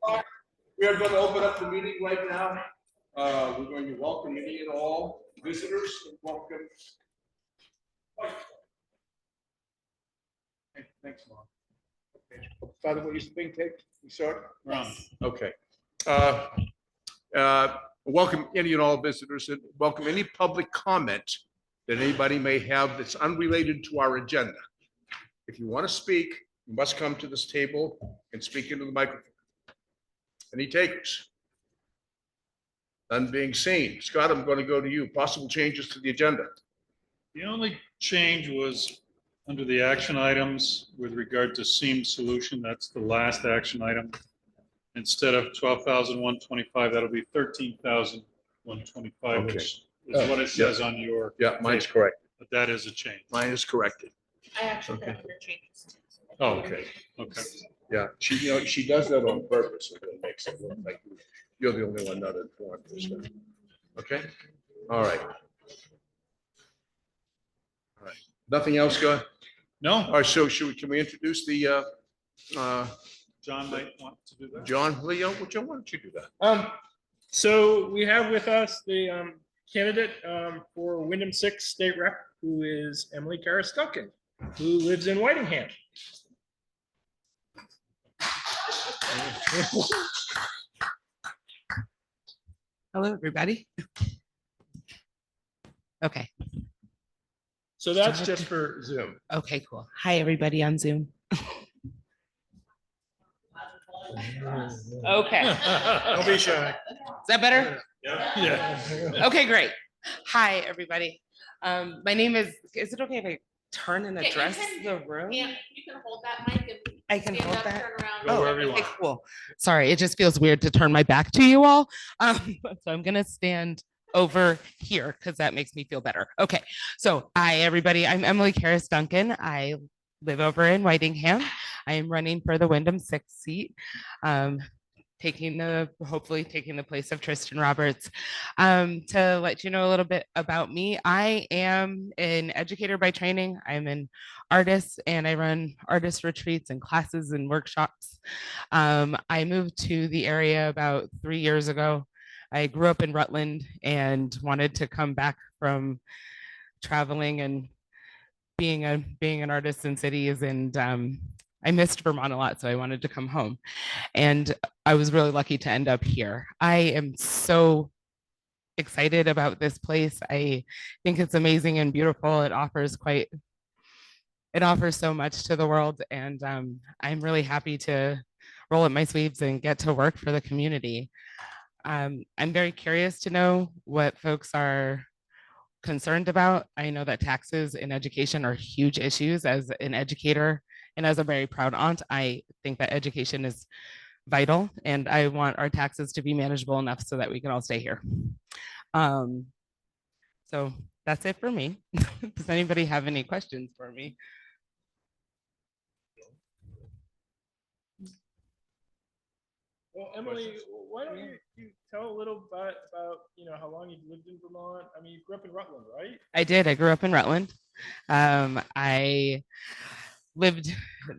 We are going to open up the meeting right now. We're going to welcome any and all visitors and welcome. Hey, thanks, Mom. Okay. Father, what you think? You start? Yes. Okay. Welcome any and all visitors and welcome any public comment that anybody may have that's unrelated to our agenda. If you want to speak, you must come to this table and speak into the microphone. Any takers? None being seen. Scott, I'm going to go to you. Possible changes to the agenda. The only change was under the action items with regard to seam solution. That's the last action item. Instead of 12,125, that'll be 13,125, Okay. which is what it says on your. Yeah, mine's paper. correct. But that is a change. Mine is corrected. I actually Okay. put under changes too. Oh, okay. Okay. Yeah, she does that on purpose. It really makes it look like you're the only one not informed. Okay. All right. All right. Nothing else, Scott? No, All right. So can we introduce the John might want to do that. John, Leo? Why don't you do that? So we have with us the candidate for Wyndham 6 state rep, who is Emily Karras Duncan, who lives in Whitingham. Hello, everybody. Okay. So that's just for Zoom. Okay, cool. Hi, everybody on Zoom. Okay. Don't be shy. Is that better? Yeah. Okay, great. Hi, everybody. My name is it okay if I turn and Okay, you address can- the room? Yeah, you can hold that mic and. I can stand hold up, that? turn around. Go wherever you Okay, want. cool. Sorry, it just feels weird to turn my back to you all. So I'm gonna stand over here because that makes me feel better. Okay, so hi, everybody. I'm Emily Karras Duncan. I live over in Whitingham. I am running for the Wyndham 6 seat. Hopefully taking the place of Tristan Roberts. To let you know a little bit about me, I am an educator by training. I'm an artist and I run artist retreats and classes and workshops. I moved to the area about 3 years ago. I grew up in Rutland and wanted to come back from traveling and being an artist in cities, and I missed Vermont a lot, so I wanted to come home. And I was really lucky to end up here. I am so excited about this place. I think it's amazing and beautiful. It offers so much to the world, and I'm really happy to roll up my sleeves and get to work for the community. I'm very curious to know what folks are concerned about. I know that taxes in education are huge issues. As an educator and as a very proud aunt, I think that education is vital, and I want our taxes to be manageable enough so that we can all stay here. So that's it for me. Does anybody have any questions for me? Well, Emily, why don't you tell a little bit about how long you've lived in Vermont? I mean, you grew up in Rutland, right? I did. I grew up in Rutland. I lived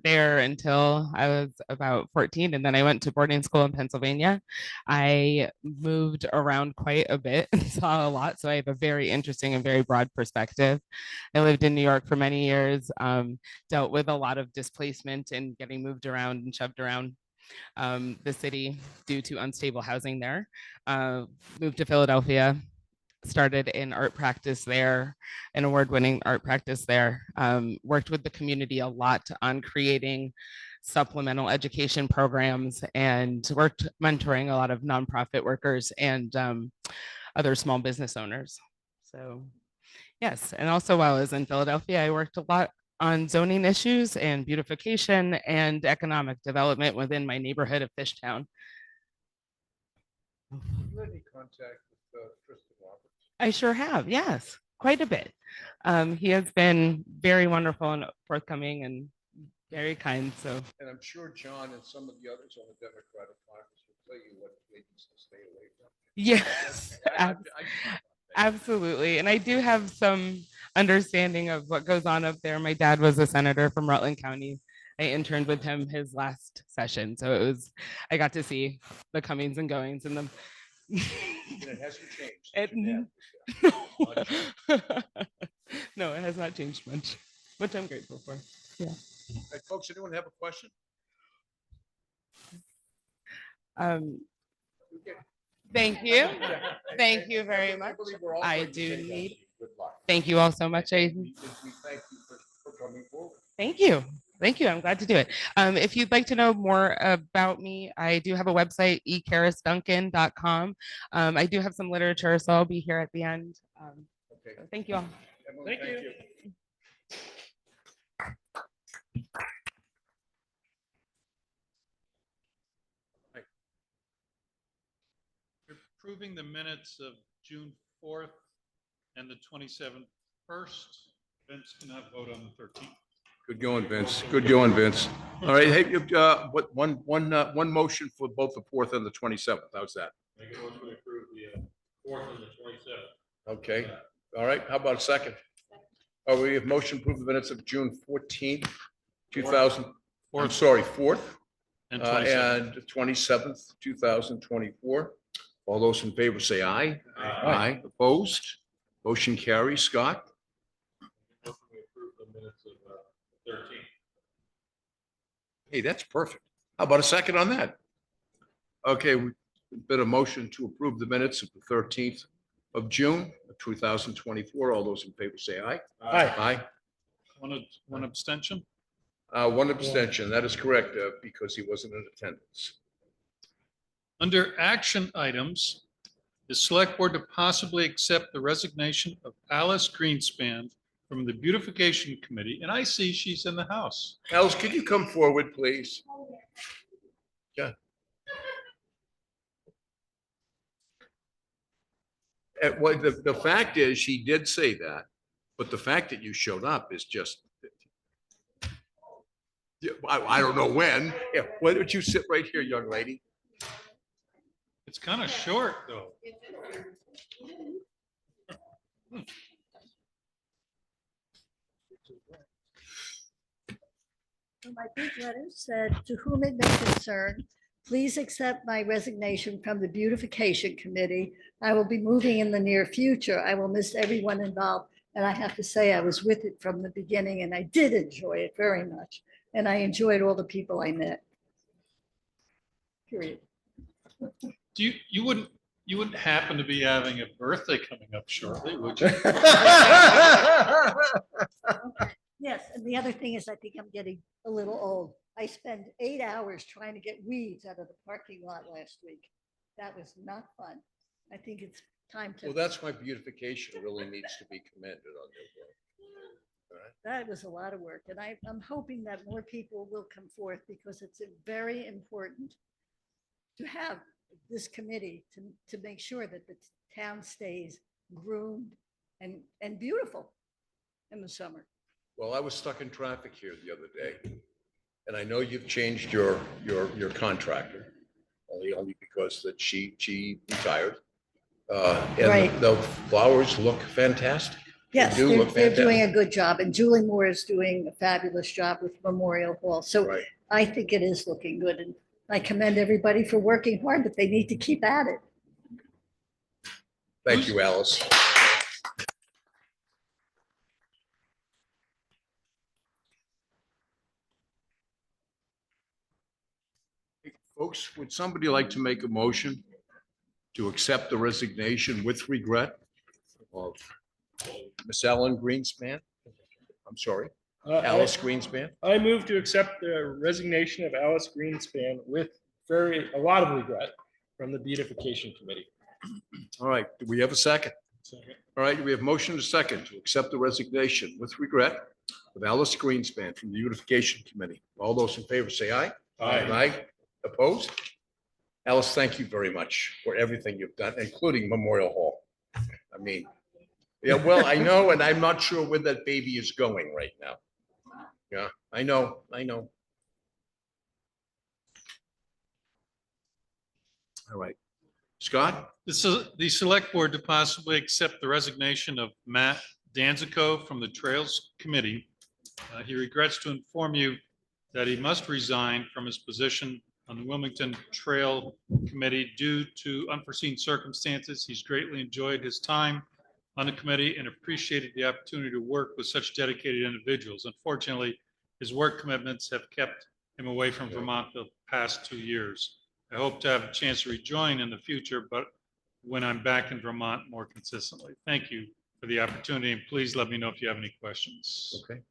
there until I was about 14, and then I went to boarding school in Pennsylvania. I moved around quite a bit and saw a lot, so I have a very interesting and very broad perspective. I lived in New York for many years, dealt with a lot of displacement and getting moved around and shoved around the city due to unstable housing there. Moved to Philadelphia, started in art practice there, an award-winning art practice there. Worked with the community a lot on creating supplemental education programs and worked mentoring a lot of nonprofit workers and other small business owners. So yes, and also while I was in Philadelphia, I worked a lot on zoning issues and beautification and economic development within my neighborhood of Fishtown. Have you had any contact with Tristan Roberts? I sure have, yes, quite a bit. He has been very wonderful and forthcoming and very kind, so. And I'm sure John and some of the others on the Democratic Caucus will tell you what places to stay away from. Yes, absolutely. And I do have some understanding of what goes on up there. My dad was a senator from Rutland County I interned with him his last session. So I got to see the comings and goings and the. It hasn't changed. It, Yeah. no, it has not changed much, which I'm grateful for. Hey, folks, anyone have a question? Thank you. Thank you very much. I do need. Thank you all so much. We thank you for coming forward. Thank you. Thank you. I'm glad to do it. If you'd like to know more about me, I do have a website, ecarisduncan.com. I do have some literature, so I'll be here at the end. Okay. So thank you all. Emily, Thank you. Approving the minutes of June 4th and the 27th first. Vince cannot vote on the 13th. Good going, Vince. Good going, Vince. All right, hey, what, one motion for both the 4th and the 27th. How's that? Make a motion to approve the 4th and the 27th. Okay, all right, how about a second? Oh, we have motion to approve the minutes of June 14th, 2000, I'm sorry, 4th And 27th. and 27th, 2024. All those in favor say aye. Aye. Opposed? Motion carries. Scott? Motion to approve the minutes of 13th. Hey, that's perfect. How about a second on that? Okay, we've been a motion to approve the minutes of the 13th of June of 2024. All those in favor say aye. Aye. Aye. One abstention. One abstention. That is correct, because he wasn't in attendance. Under action items, the select board to possibly accept the resignation of Alice Greenspan from the beautification committee. And I see she's in the house. Alice, could you come forward, please? Yeah. Well, the fact is, she did say that, but the fact that you showed up is just. Yeah, I don't know when. Yeah, why don't you sit right here, young lady? It's kind of short, though. My big letter said, "To whom it may concern, please accept my resignation from the beautification committee. I will be moving in the near future. I will miss everyone involved." And I have to say, I was with it from the beginning and I did enjoy it very much. And I enjoyed all the people I met. Period. You wouldn't happen to be having a birthday coming up shortly, would you? Yes, and the other thing is I think I'm getting a little old. I spent 8 hours trying to get weeds out of the parking lot last week. That was not fun. I think it's time Well, to, that's why beautification really needs to be commended on their work. that was a lot of work. And I'm hoping that more people will come forth because it's very important to have this committee to make sure that the town stays groomed and beautiful in the summer. Well, I was stuck in traffic here the other day, and I know you've changed your contractor, only because that she retired. And Right. the flowers look fantastic. Yes, do look they're doing fantastic. a good job, and Julie Moore is doing a fabulous job with Memorial Hall. So Right. I think it is looking good, and I commend everybody for working hard, but they need to keep at it. Thank you, Alice. Folks, would somebody like to make a motion to accept the resignation with regret of Miss Ellen Greenspan? I'm sorry, Alice Greenspan? I move to accept the resignation of Alice Greenspan with a lot of regret from the beautification committee. All right, do we have a second? All right, we have motion to second to accept the resignation with regret of Alice Greenspan from the beautification committee. All those in favor say aye. Aye. Opposed? Alice, thank you very much for everything you've done, including Memorial Hall. I mean, yeah, well, I know, and I'm not sure where that baby is going right now. Yeah, I know. All right. Scott? This is the select board to possibly accept the resignation of Matt Danzico from the Trails Committee. He regrets to inform you that he must resign from his position on the Wilmington Trail Committee due to unforeseen circumstances. He's greatly enjoyed his time on the committee and appreciated the opportunity to work with such dedicated individuals. Unfortunately, his work commitments have kept him away from Vermont the past 2 years. I hope to have a chance to rejoin in the future, but when I'm back in Vermont more consistently. Thank you for the opportunity, and please let me know if you have any questions. Okay.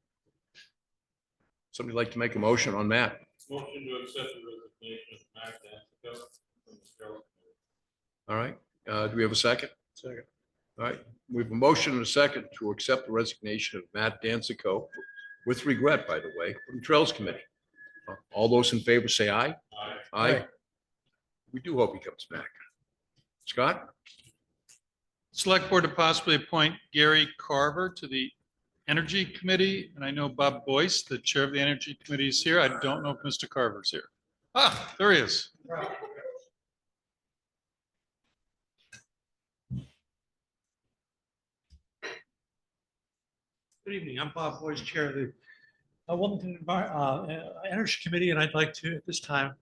Somebody like to make a motion on that? Motion to accept the resignation of Matt Danzico from the Trail Committee. All right. Do we have a second? Second. All right. We have a motion and a second to accept the resignation of Matt Danzico, with regret, by the way, from the Trails Committee. All those in favor say aye. Aye. Aye. We do hope he comes back. Scott? Select Board to possibly appoint Gary Carver to the Energy Committee, and I know Bob Boyce, the Chair of the Energy Committee, is here. I don't know if Mr. Carver's here. Ah, there he is. Good evening. I'm Bob Boyce, Chair of the Wilmington Energy Committee, and I'd like to, at this time,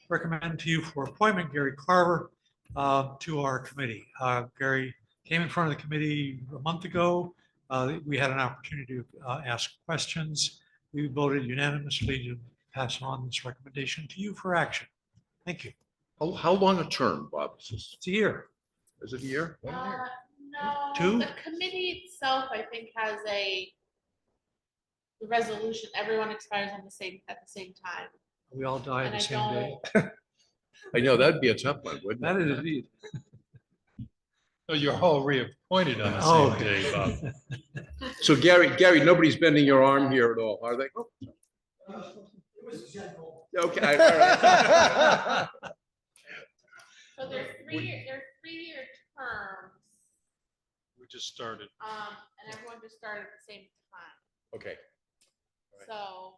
recommend to you for appointment Gary Carver to our committee. Gary came in front of the committee a month ago. We had an opportunity to ask questions. We voted unanimously to pass on this recommendation to you for action. Thank you. How long a term, Bob? It's a year. Is it a year? No, Two? the committee itself, I think, has the resolution, everyone expires on at the same time. We all die And the I same day. don't, I know, that'd be a tough one, wouldn't That it? is indeed. Oh, you're all reappointed on the Oh, same okay. day, Bob. So Gary, nobody's bending your arm here at all, are they? Okay. All right. so there's three-year terms, We just started. and everyone just started at the same time. Okay. So,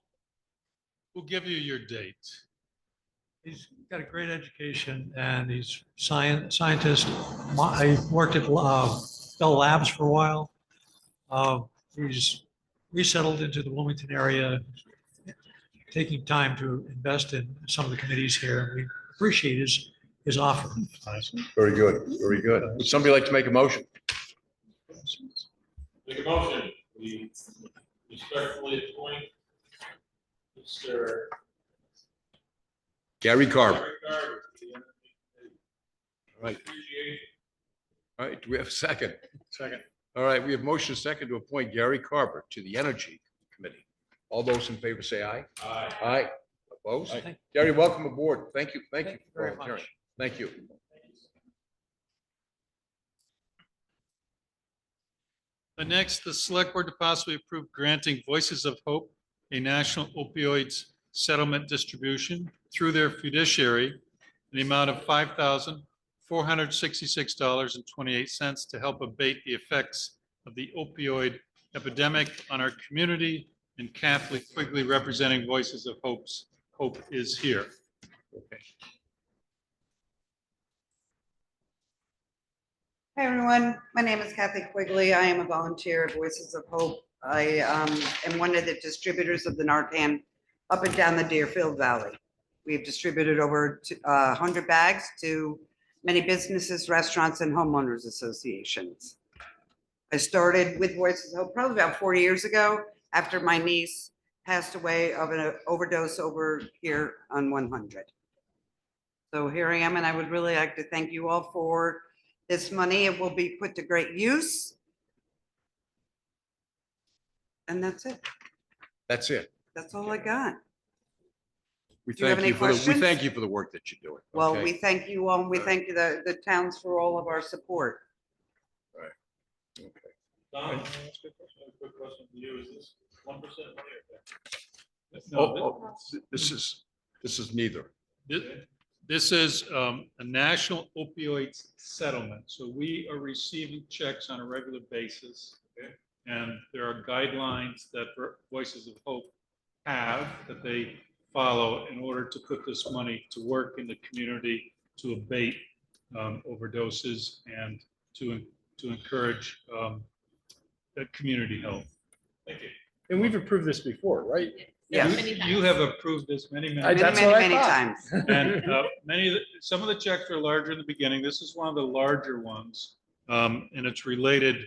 We'll give you your date. He's got a great education and he's scientist. I worked at Bell Labs for a while. He's resettled into the Wilmington area, taking time to invest in some of the committees here. We appreciate his offer. Very good, very good. Would somebody like to make a motion? Make a motion, we respectfully appoint Mr. Gary Carver. Gary Carver to the Energy Committee. Right. Appreciation. All right, do we have a second? Second. All right, we have motion second to appoint Gary Carver to the Energy Committee. All those in favor say aye. Aye. Aye. Opposed? Thank- Gary, welcome aboard. Thank you, thank you. Thank you very for volunteering. much. Thank you. Next, the Select Board to possibly approve granting Voices of Hope a national opioids settlement distribution through their fiduciary in the amount of $5,466.28 to help abate the effects of the opioid epidemic on our community. And Kathleen Quigley, representing Voices of Hope, is here. Hi, everyone. My name is Kathy Quigley. I am a volunteer at Voices of Hope. I am one of the distributors of the Narcan up and down the Deerfield Valley. We've distributed over 100 bags to many businesses, restaurants, and homeowners associations. I started with Voices of Hope probably about 4 years ago after my niece passed away of an overdose over here on 100. So here I am, and I would really like to thank you all for this money. It will be put to great use. And that's it. That's it. That's all I got. We Do you have thank any you for we questions? thank you for the work that you're doing. Well, okay? we thank you all, and we thank the towns for all of our support. Okay. Don, can I ask you a question? I have a quick question for you. Is this 1% money or? No, This is neither. This is a national opioids settlement. So we are receiving checks on a regular basis. And there are guidelines that Voices of Hope have that they follow in order to put this money to work in the community to abate overdoses and to encourage community health. Thank you. And we've approved this before, right? Yeah. You have approved this many, I- many. Many, that's many, what I many thought. times. And some of the checks are larger in the beginning. This is one of the larger ones. And it's related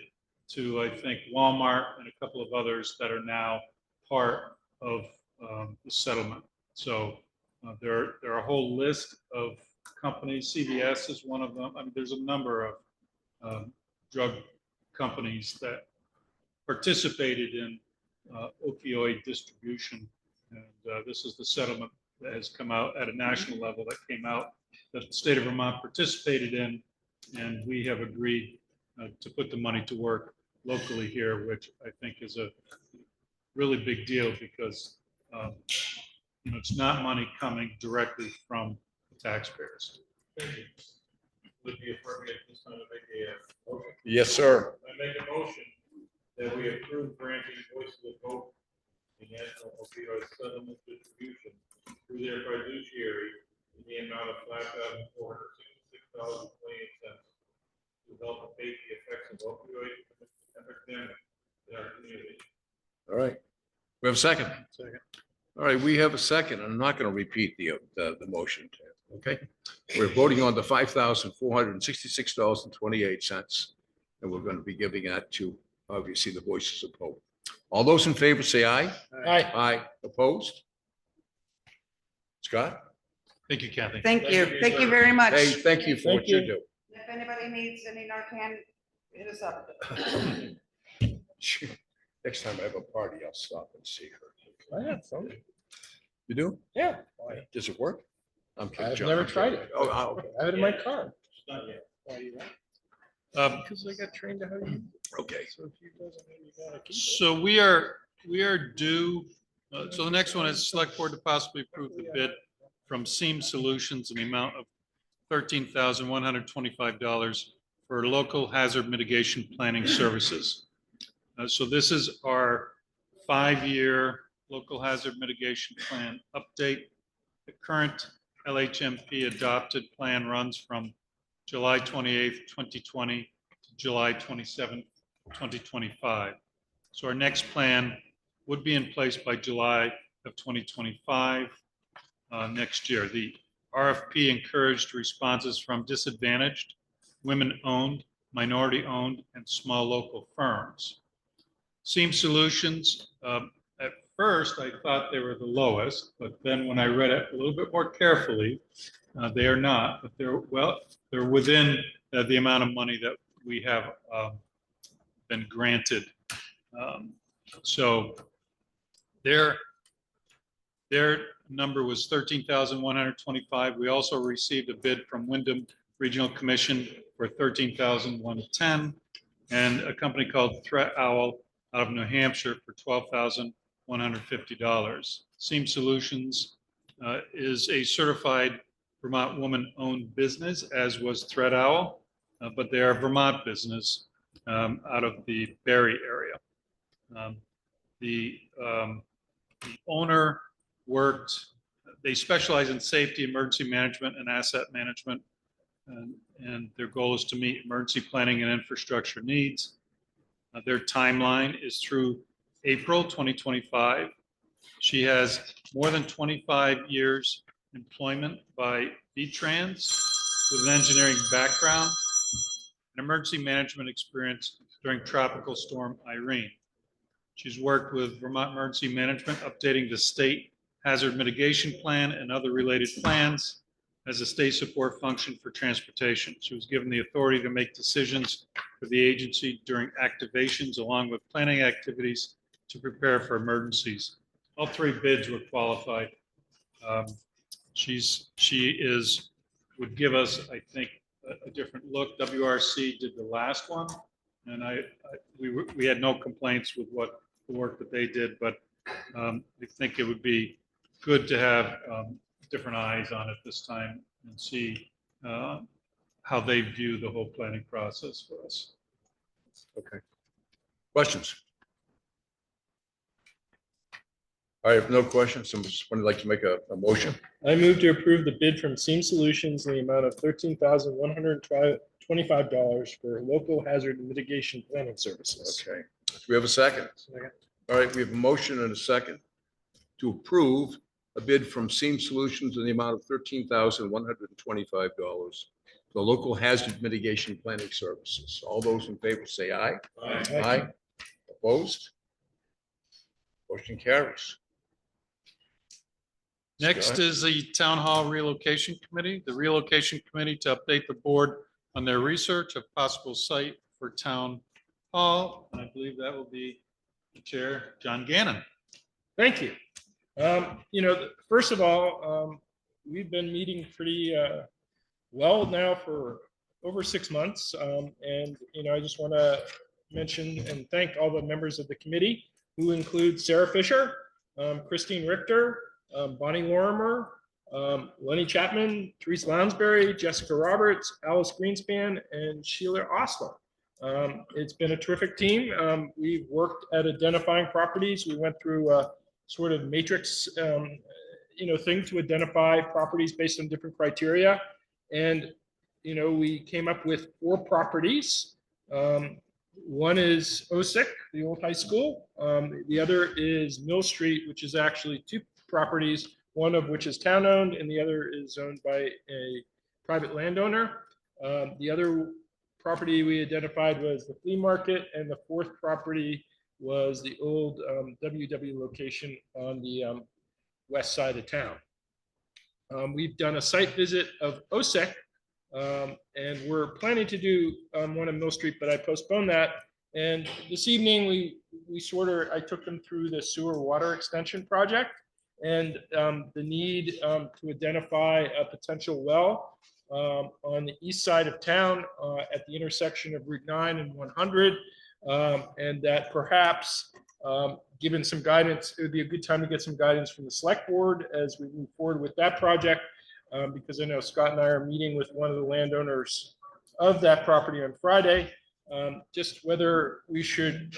to, I think, Walmart and a couple of others that are now part of the settlement. So there are a whole list of companies. CVS is one of them. I mean, there's a number of drug companies that participated in opioid distribution. And this is the settlement that has come out at a national level that came out that the state of Vermont participated in. And we have agreed to put the money to work locally here, which I think is a really big deal because it's not money coming directly from the taxpayers. Would be appropriate this time to make a motion. Yes, sir. I make a motion that we approve granting Voices of Hope the National Opioid Settlement Distribution through their fiduciary in the amount of $5,466.28 to help abate the effects of opioid epidemic in our community. All right. We have a second. Second. All right, we have a second. I'm not going to repeat the motion. Okay. We're voting on the $5,466.28. And we're going to be giving that to, obviously, the Voices of Hope. All those in favor say aye. Aye. Aye. Opposed? Scott? Thank you, Kathy. Thank you. Thank you very much. Hey, thank you for what Thank you you. do. If anybody needs any Narcan, hit us up. Next time I have a party, I'll stop and see her. I have some. You do? Yeah. Does it work? I'm kidding, I've John. never I'm tried kidding. it. Oh, okay. I have it in my car. It's not yet. Because I got trained to how to use it. Okay. So if you doesn't, then you gotta keep it. So we are due, so the next one is select board to possibly approve the bid from Seam Solutions in the amount of $13,125 for local hazard mitigation planning services. So this is our 5-year local hazard mitigation plan update. The current LHMP adopted plan runs from July 28th, 2020 to July 27th, 2025. So our next plan would be in place by July of 2025 next year. The RFP encouraged responses from disadvantaged, women-owned, minority-owned, and small local firms. Seam Solutions, at first, I thought they were the lowest, but then when I read it a little bit more carefully, they are not, but they're within the amount of money that we have been granted. So their number was 13,125. We also received a bid from Wyndham Regional Commission for 13,110, and a company called Threat Owl out of New Hampshire for $12,150. Seam Solutions is a certified Vermont woman-owned business, as was Threat Owl, but they are a Vermont business out of the Barrie area. The owner they specialize in safety, emergency management, and asset management, and their goal is to meet emergency planning and infrastructure needs. Their timeline is through April 2025. She has more than 25 years employment by VTrans with an engineering background and emergency management experience during Tropical Storm Irene. She's worked with Vermont Emergency Management, updating the state hazard mitigation plan and other related plans as a state support function for transportation. She was given the authority to make decisions for the agency during activations, along with planning activities to prepare for emergencies. All 3 bids were qualified. Would give us, I think, a different look. WRC did the last one, and we had no complaints with the work that they did, but I think it would be good to have different eyes on it this time and see how they view the whole planning process for us. Okay. Questions? I have no questions. Someone would like to make a motion. I move to approve the bid from Seam Solutions in the amount of $13,125 for local hazard mitigation planning services. Okay. Do we have a second? All right, we have a motion and a second. to approve a bid from Seam Solutions in the amount of $13,125 for the local hazard mitigation planning services. All those in favor say aye. Aye. Opposed? Motion carries. Next Scott? is the Town Hall Relocation Committee. The Relocation Committee to update the board on their research of possible site for Town Hall. And I believe that will be the Chair, John Gannon. Thank you. First of all, we've been meeting pretty well now for over 6 months. I just want to mention and thank all the members of the committee, who include Sarah Fisher, Christine Richter, Bonnie Lorimer, Lenny Chapman, Teresa Lounsbury, Jessica Roberts, Alice Greenspan, and Sheila Osler. It's been a terrific team. We've worked at identifying properties. We went through a sort of matrix, thing to identify properties based on different criteria. And, we came up with 4 properties. One is Osick, the old high school. The other is Mill Street, which is actually 2 properties, one of which is town-owned and the other is owned by a private landowner. The other property we identified was the flea market, and the 4th property was the old WW location on the west side of town. We've done a site visit of Osick, and we're planning to do one on Mill Street, but I postponed that. And this evening, I took them through the sewer water extension project and the need to identify a potential well on the east side of town at the intersection of Route 9 and 100. And that perhaps, given some guidance, it would be a good time to get some guidance from the select board as we move forward with that project. Because I know Scott and I are meeting with one of the landowners of that property on Friday, just whether we should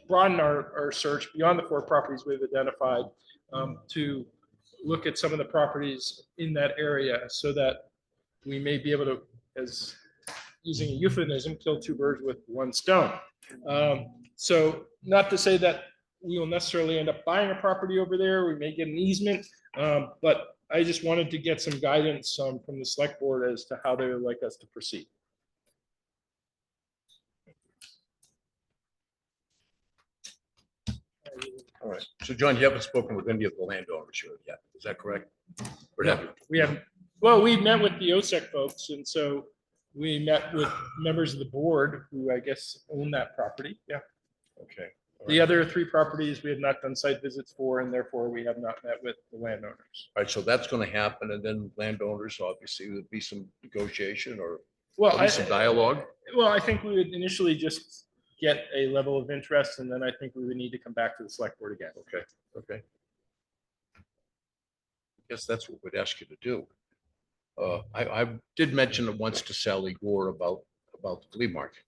broaden our search beyond the 4 properties we've identified to look at some of the properties in that area so that we may be able to, as using a euphemism, kill 2 birds with 1 stone. So not to say that we will necessarily end up buying a property over there. We may get an easement, but I just wanted to get some guidance from the select board as to how they would like us to proceed. All right. So John, you haven't spoken with any of the landowners yet. Is that correct? Or have you? We haven't. Well, we met with the OSEC folks, and so we met with members of the board who I guess own that property. Yeah. Okay. All The right. other 3 properties we have not done site visits for, and therefore we have not met with the landowners. All right, so that's going to happen, and then landowners, obviously, there'd be some negotiation or Well, at least some dialogue. I think we would initially just get a level of interest, and then I think we would need to come back to the select board again. Okay. Guess that's what we'd ask you to do. I did mention it once to Sally Gore about the flea market.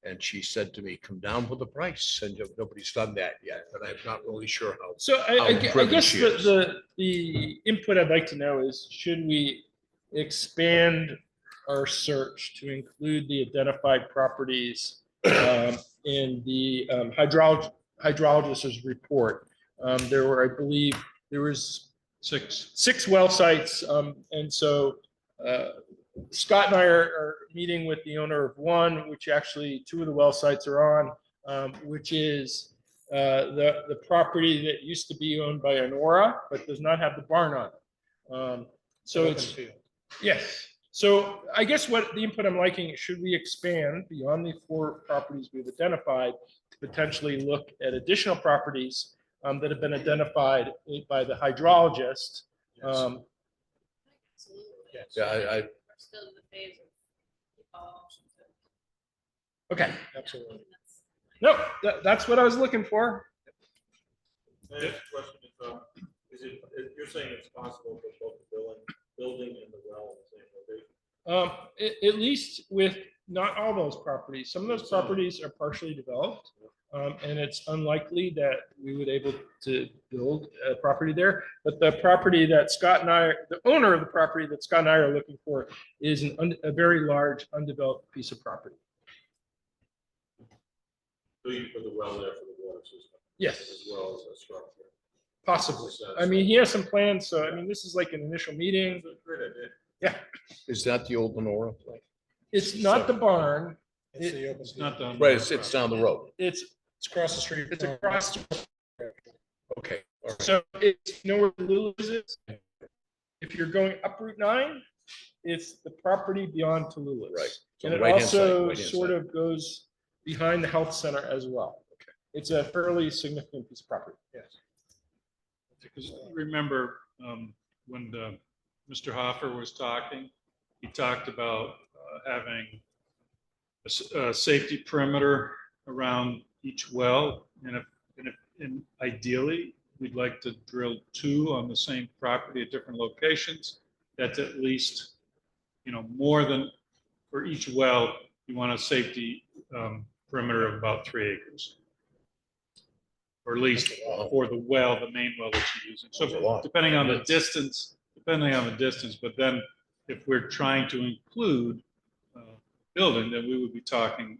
And she said to me, come down with the price, and nobody's done that yet, but I'm not really sure how. So I driven guess she is. the input I'd like to know is, should we expand our search to include the identified properties in the hydrologist's report? There were, I believe, there was 6 well sites, and so Scott and I are meeting with the owner of one, which actually 2 of the well sites are on, which is the property that used to be owned by Honora, but does not have the barn on it. So it's, yes. So I guess what the input I'm liking is, should we expand beyond the 4 properties we've identified to potentially look at additional properties that have been identified by the hydrologist? Absolutely. Yeah, I We're still in the phase of options. Okay, absolutely. No, that's what I was looking for. My next question you're saying it's possible for both the building and the well in the same location? At least with not all those properties. Some of those properties are partially developed, and it's unlikely that we would able to build a property there. But the property that Scott and I, the owner of the property that Scott and I are looking for, is a very large undeveloped piece of property. So you put the well there for the water system? Yes. As well as a structure? Possibly. I mean, he has some plans, so I mean, this is like an initial meeting. Yeah, Is that the old Lenora place? it's not the barn. It's not done. Right, it's down the road. It's across the street. it's across. Okay. All right. So it's, you know where Tallulah's is? If you're going up Route 9, it's the property beyond Tallulah's. Right. So And it right-hand side, also right-hand sort side. of goes behind the health center as well. Okay. It's a fairly significant piece of property. Yes. Because remember, when Mr. Hoffer was talking, he talked about having a safety perimeter around each well. And ideally, we'd like to drill 2 on the same property at different locations. That's at least, more than, for each well, you want a safety perimeter of about 3 acres. Or at least for the well, the main well that you're using. That's a So lot. depending on the distance, but then if we're trying to include building, then we would be talking,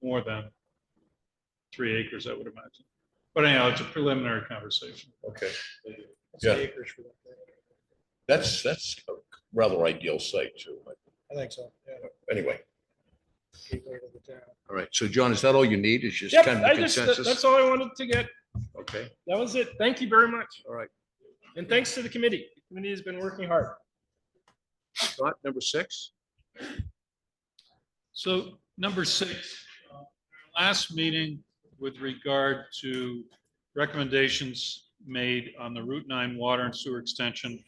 more than 3 acres, I would imagine. But anyhow, it's a preliminary conversation. Okay. That's Yeah. acres for that. That's a rather ideal site too. But I think so, yeah. anyway, Gateway to the town. all right. So John, is that all you need? Is just Yep, kind of I the just, consensus? that's all I wanted to get. Okay. That was it. Thank you very much. All right. And thanks to the committee. The committee has been working hard. Scott, number 6. So number 6, last meeting with regard to recommendations made on the Route 9 water and sewer extension,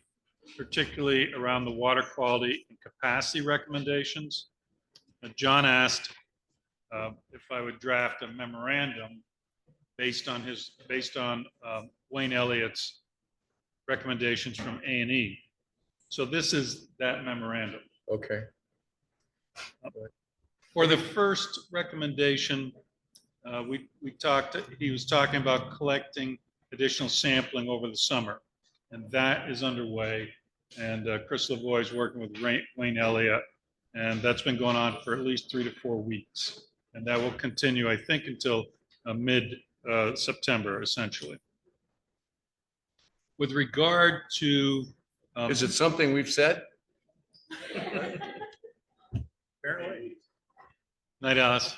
particularly around the water quality and capacity recommendations. John asked if I would draft a memorandum based on Wayne Elliott's recommendations from A&E. So this is that memorandum. Okay. For the first recommendation, he was talking about collecting additional sampling over the summer, and that is underway. And Chris Lavoie is working with Wayne Elliott, and that's been going on for at least 3 to 4 weeks. And that will continue, I think, until mid-September, essentially. With regard to... Is it something we've said? Apparently. Night, Alice.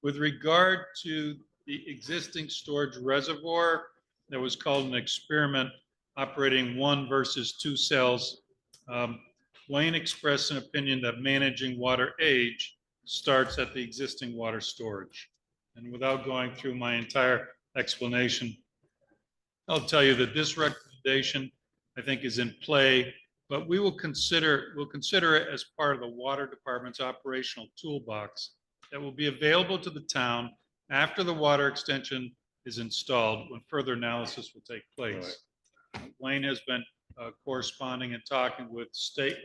With regard to the existing storage reservoir that was called an experiment operating 1 versus 2 cells, Wayne expressed an opinion that managing water age starts at the existing water storage. And without going through my entire explanation, I'll tell you that this recommendation, I think, is in play, but we'll consider it as part of the water department's operational toolbox that will be available to the town after the water extension is installed, when further analysis will take place. Wayne has been corresponding and talking with state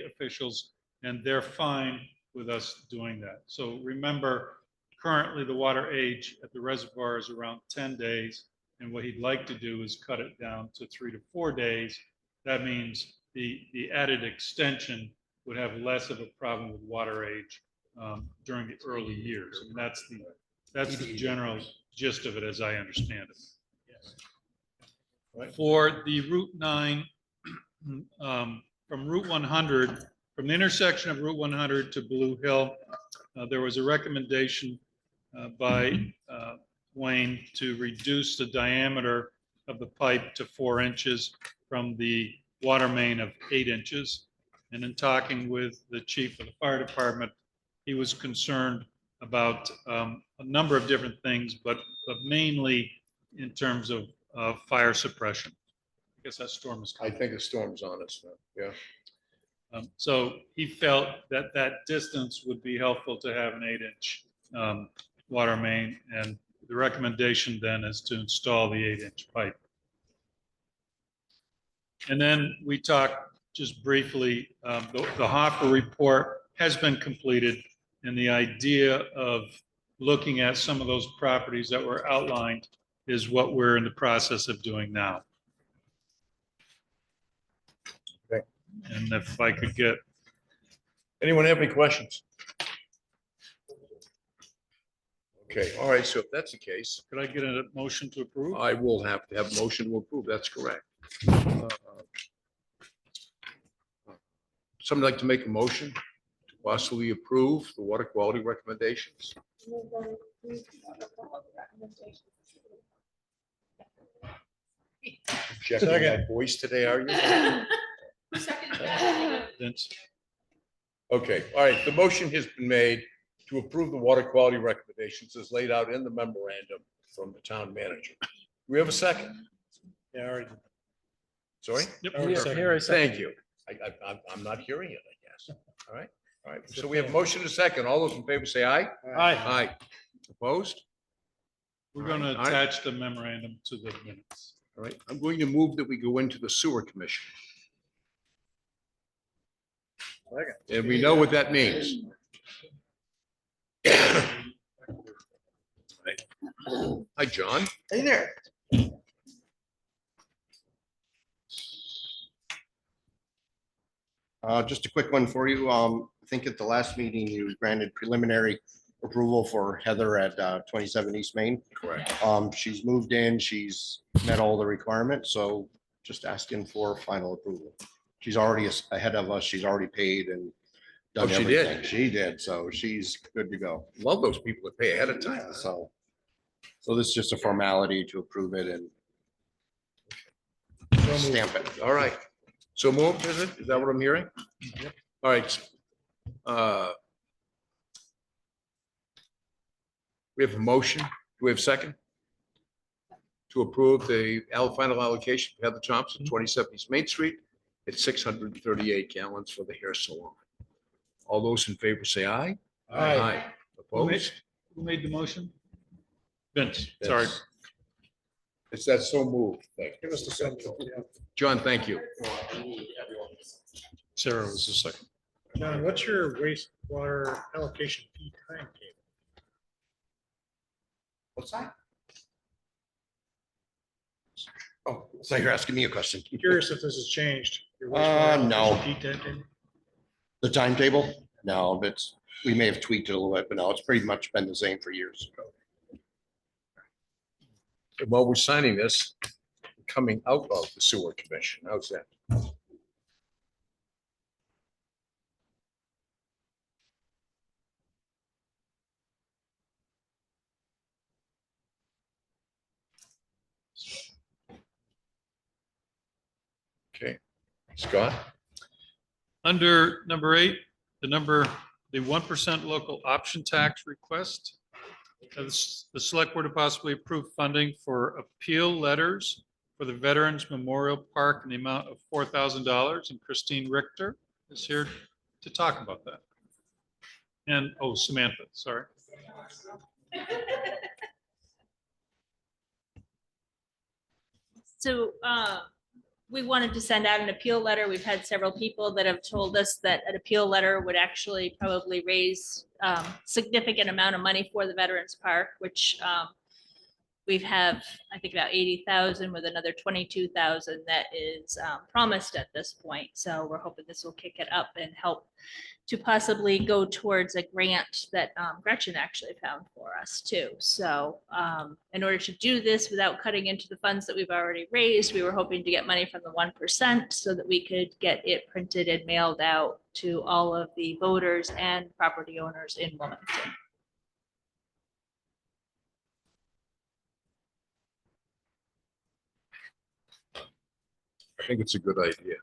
officials, and they're fine with us doing that. So remember, currently the water age at the reservoir is around 10 days. And what he'd like to do is cut it down to 3 to 4 days. That means the added extension would have less of a problem with water age during the early years. And that's the general gist of it, as I understand it. Right. For the Route 9, from Route 100, from the intersection of Route 100 to Blue Hill, there was a recommendation by Wayne to reduce the diameter of the pipe to 4 inches from the water main of 8 inches. And in talking with the chief of the fire department, he was concerned about a number of different things, but mainly in terms of fire suppression. I guess that storm is I coming. think a storm's on us now. Yeah. So he felt that that distance would be helpful to have an 8-inch water main, and the recommendation then is to install the 8-inch pipe. And then we talked just briefly, the Hoffer report has been completed, and the idea of looking at some of those properties that were outlined is what we're in the process of doing now. Okay. And if I could get, Anyone have any questions? Okay, all right, so if that's the case, Could I get a motion to approve? I will have to have a motion to approve, that's correct. Somebody like to make a motion to possibly approve the water quality recommendations? Checking that voice today, are you? Vince? Okay, all right, the motion has been made to approve the water quality recommendations as laid out in the memorandum from the town manager. Do we have a second? Yeah, all right. Sorry? Yep. Here, I second. Thank you. I'm not hearing it, I guess. All right, all right. So we have a motion to second. All those in favor say aye. Aye. Aye. Opposed? We're going to All right. attach the memorandum to the minutes. All right, I'm going to move that we go into the sewer commission. And we know what that means. Hi, John. Hey there. Just a quick one for you. I think at the last meeting, you granted preliminary approval for Heather at 27 East Main. Correct. She's moved in, she's met all the requirements, so just asking for final approval. She's already ahead of us. She's already paid and Oh, done she did? everything. She did, so she's good to go. Love those people that pay ahead of time. Yeah, so this is just a formality to approve it and stamp it. All right. So moved, is it? Is that what I'm hearing? All right. We have a motion. Do we have a second? To approve the final allocation for Heather Thompson, 27 East Main Street at 638 gallons for the hair salon. All those in favor say aye. Aye. Opposed? Who made the motion? Vince, sorry. Is that so moved? Thank you. Give us the same. Yeah. John, thank you. Sarah was the second. John, what's your wastewater allocation fee timetable? What's that? Oh, so you're asking me a question. Curious if this has changed. Your No. wastewater allocation fee timetable? The timetable? No, but we may have tweaked it a little bit, but no, it's pretty much been the same for years. While we're signing this, coming out of the sewer commission, how's that? Okay, Scott? Under number 8, the 1% local option tax request. The select board to possibly approve funding for appeal letters for the Veterans Memorial Park in the amount of $4,000. And Christine Richter is here to talk about that. And, oh, Samantha, sorry. So we wanted to send out an appeal letter. We've had several people that have told us that an appeal letter would actually probably raise significant amount of money for the Veterans Park, which we have, I think, about 80,000 with another 22,000 that is promised at this point. So we're hoping this will kick it up and help to possibly go towards a grant that Gretchen actually found for us too. So in order to do this without cutting into the funds that we've already raised, we were hoping to get money from the 1% so that we could get it printed and mailed out to all of the voters and property owners in Wilmington. I think it's a good idea.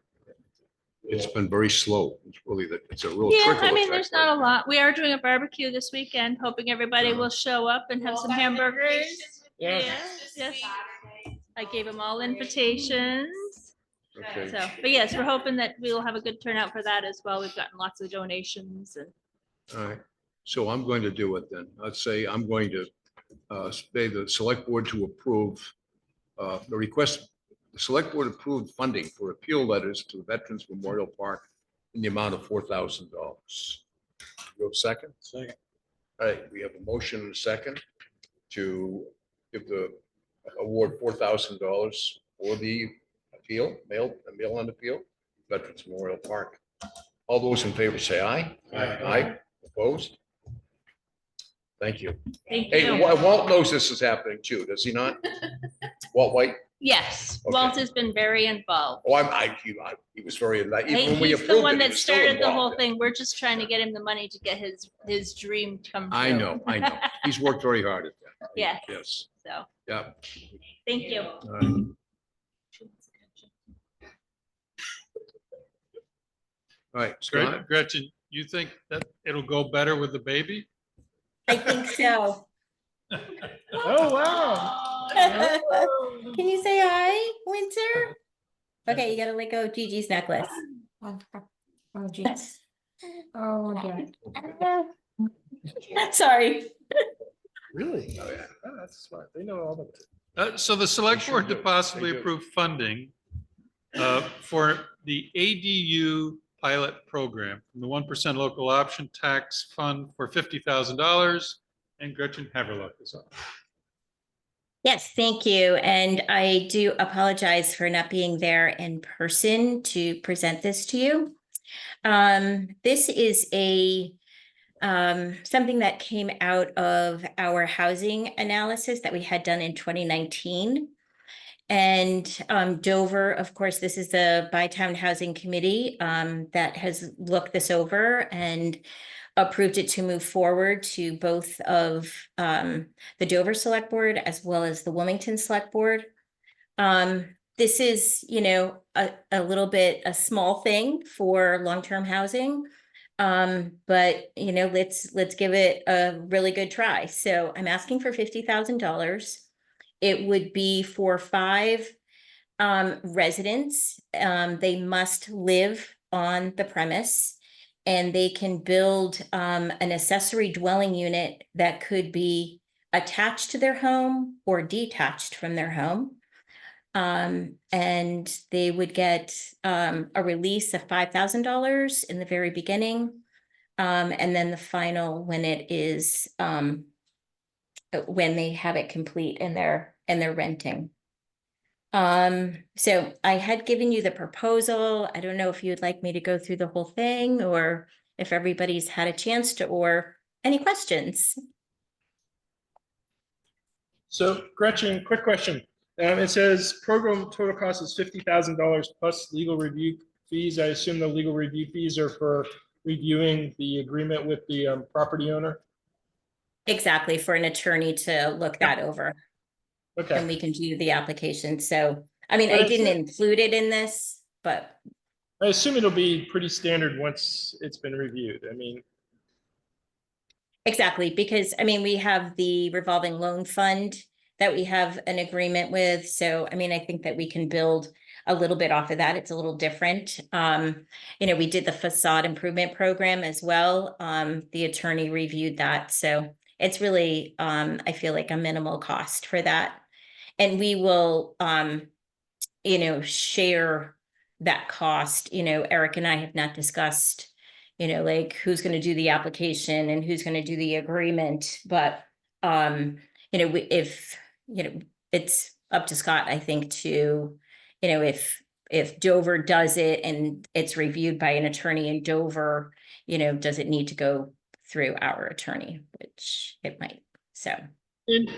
It's been very slow. It's really, it's a real Yeah, trickle I mean, effect, there's right? not a lot. We are doing a barbecue this weekend, hoping everybody will show up and have some hamburgers. Yeah. Yes. I gave them all invitations. Okay. So, but yes, we're hoping that we'll have a good turnout for that as well. We've gotten lots of donations and All right, so I'm going to do it then. I'd say I'm going to say the select board to approve the request. The select board approved funding for appeal letters to the Veterans Memorial Park in the amount of $4,000. You have a second? Second. All right, we have a motion and a second to give the award $4,000 for the appeal, mail and appeal, Veterans Memorial Park. All those in favor say aye. Aye. Aye. Opposed? Thank you. Thank Hey, you. Walt knows this is happening too, does he not? Walt White? Yes, Okay. Walt has been very involved. Oh, he was very, even when we He's the approved one it, he that was still started the whole involved. thing. We're just trying to get him the money to get his dream come true. I know. He's worked very hard at that. Yes. Yes, So, yeah. thank you. All right. All right, Scott? Gretchen, you think that it'll go better with the baby? I think so. Oh, wow. Can you say hi, Winter? Okay, you gotta let go of Gigi's necklace. Oh, geez. Oh, God. Sorry. Really? Oh, yeah. Oh, that's smart. They know all the. So the select sure board to do. possibly They do. approve funding for the ADU pilot program from the 1% local option tax fund for $50,000. And Gretchen Haverluck is on. Yes, thank you. And I do apologize for not being there in person to present this to you. This is something that came out of our housing analysis that we had done in 2019. And Dover, of course, this is the Bytown Housing Committee that has looked this over and approved it to move forward to both of the Dover Select Board as well as the Wilmington Select Board. This is, a little bit a small thing for long-term housing. But let's give it a really good try. So I'm asking for $50,000. It would be for 5 residents. They must live on the premise. And they can build an accessory dwelling unit that could be attached to their home or detached from their home. And they would get a release of $5,000 in the very beginning. And then the final when it is when they have it complete and they're renting. So I had given you the proposal. I don't know if you'd like me to go through the whole thing or if everybody's had a chance to, or any questions. So Gretchen, quick question. It says program total cost is $50,000 plus legal review fees. I assume the legal review fees are for reviewing the agreement with the property owner? Exactly, for an attorney to look that over. And Okay. we can do the application. So, I mean, But I it's- didn't include it in this, but I assume it'll be pretty standard once it's been reviewed. I mean, exactly, because I mean, we have the revolving loan fund that we have an agreement with. So, I mean, I think that we can build a little bit off of that. It's a little different. We did the facade improvement program as well. The attorney reviewed that. So it's really, I feel like a minimal cost for that. And we will, share that cost. Eric and I have not discussed, like who's going to do the application and who's going to do the agreement. But, it's up to Scott, I think, to, if Dover does it and it's reviewed by an attorney in Dover, does it need to go through our attorney, which it might. So. and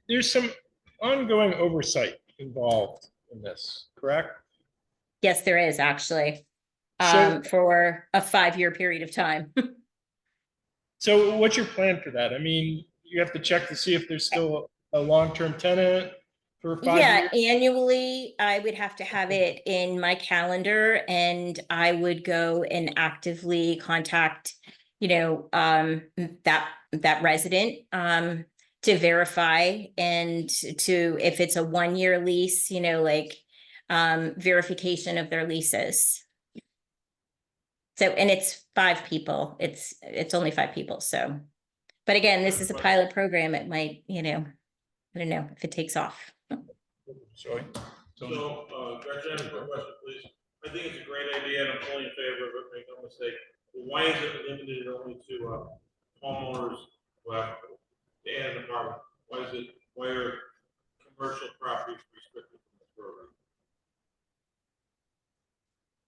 there's some ongoing oversight involved in this, correct? Yes, there is actually, So- for a 5-year period of time. So what's your plan for that? I mean, you have to check to see if there's still a long-term tenant for 5 Yeah, years. annually, I would have to have it in my calendar and I would go and actively contact, that resident, to verify and to, if it's a 1-year lease, verification of their leases. So, and it's 5 people. It's only 5 people, so. But again, this is a pilot program. It might, I don't know if it takes off. Sorry. So, Gretchen, I have a quick question, please. I think it's a great idea, and I'm fully in favor of it, make no mistake. But why is it limited only to homeowners who have an apartment? Why are commercial properties restricted from this program?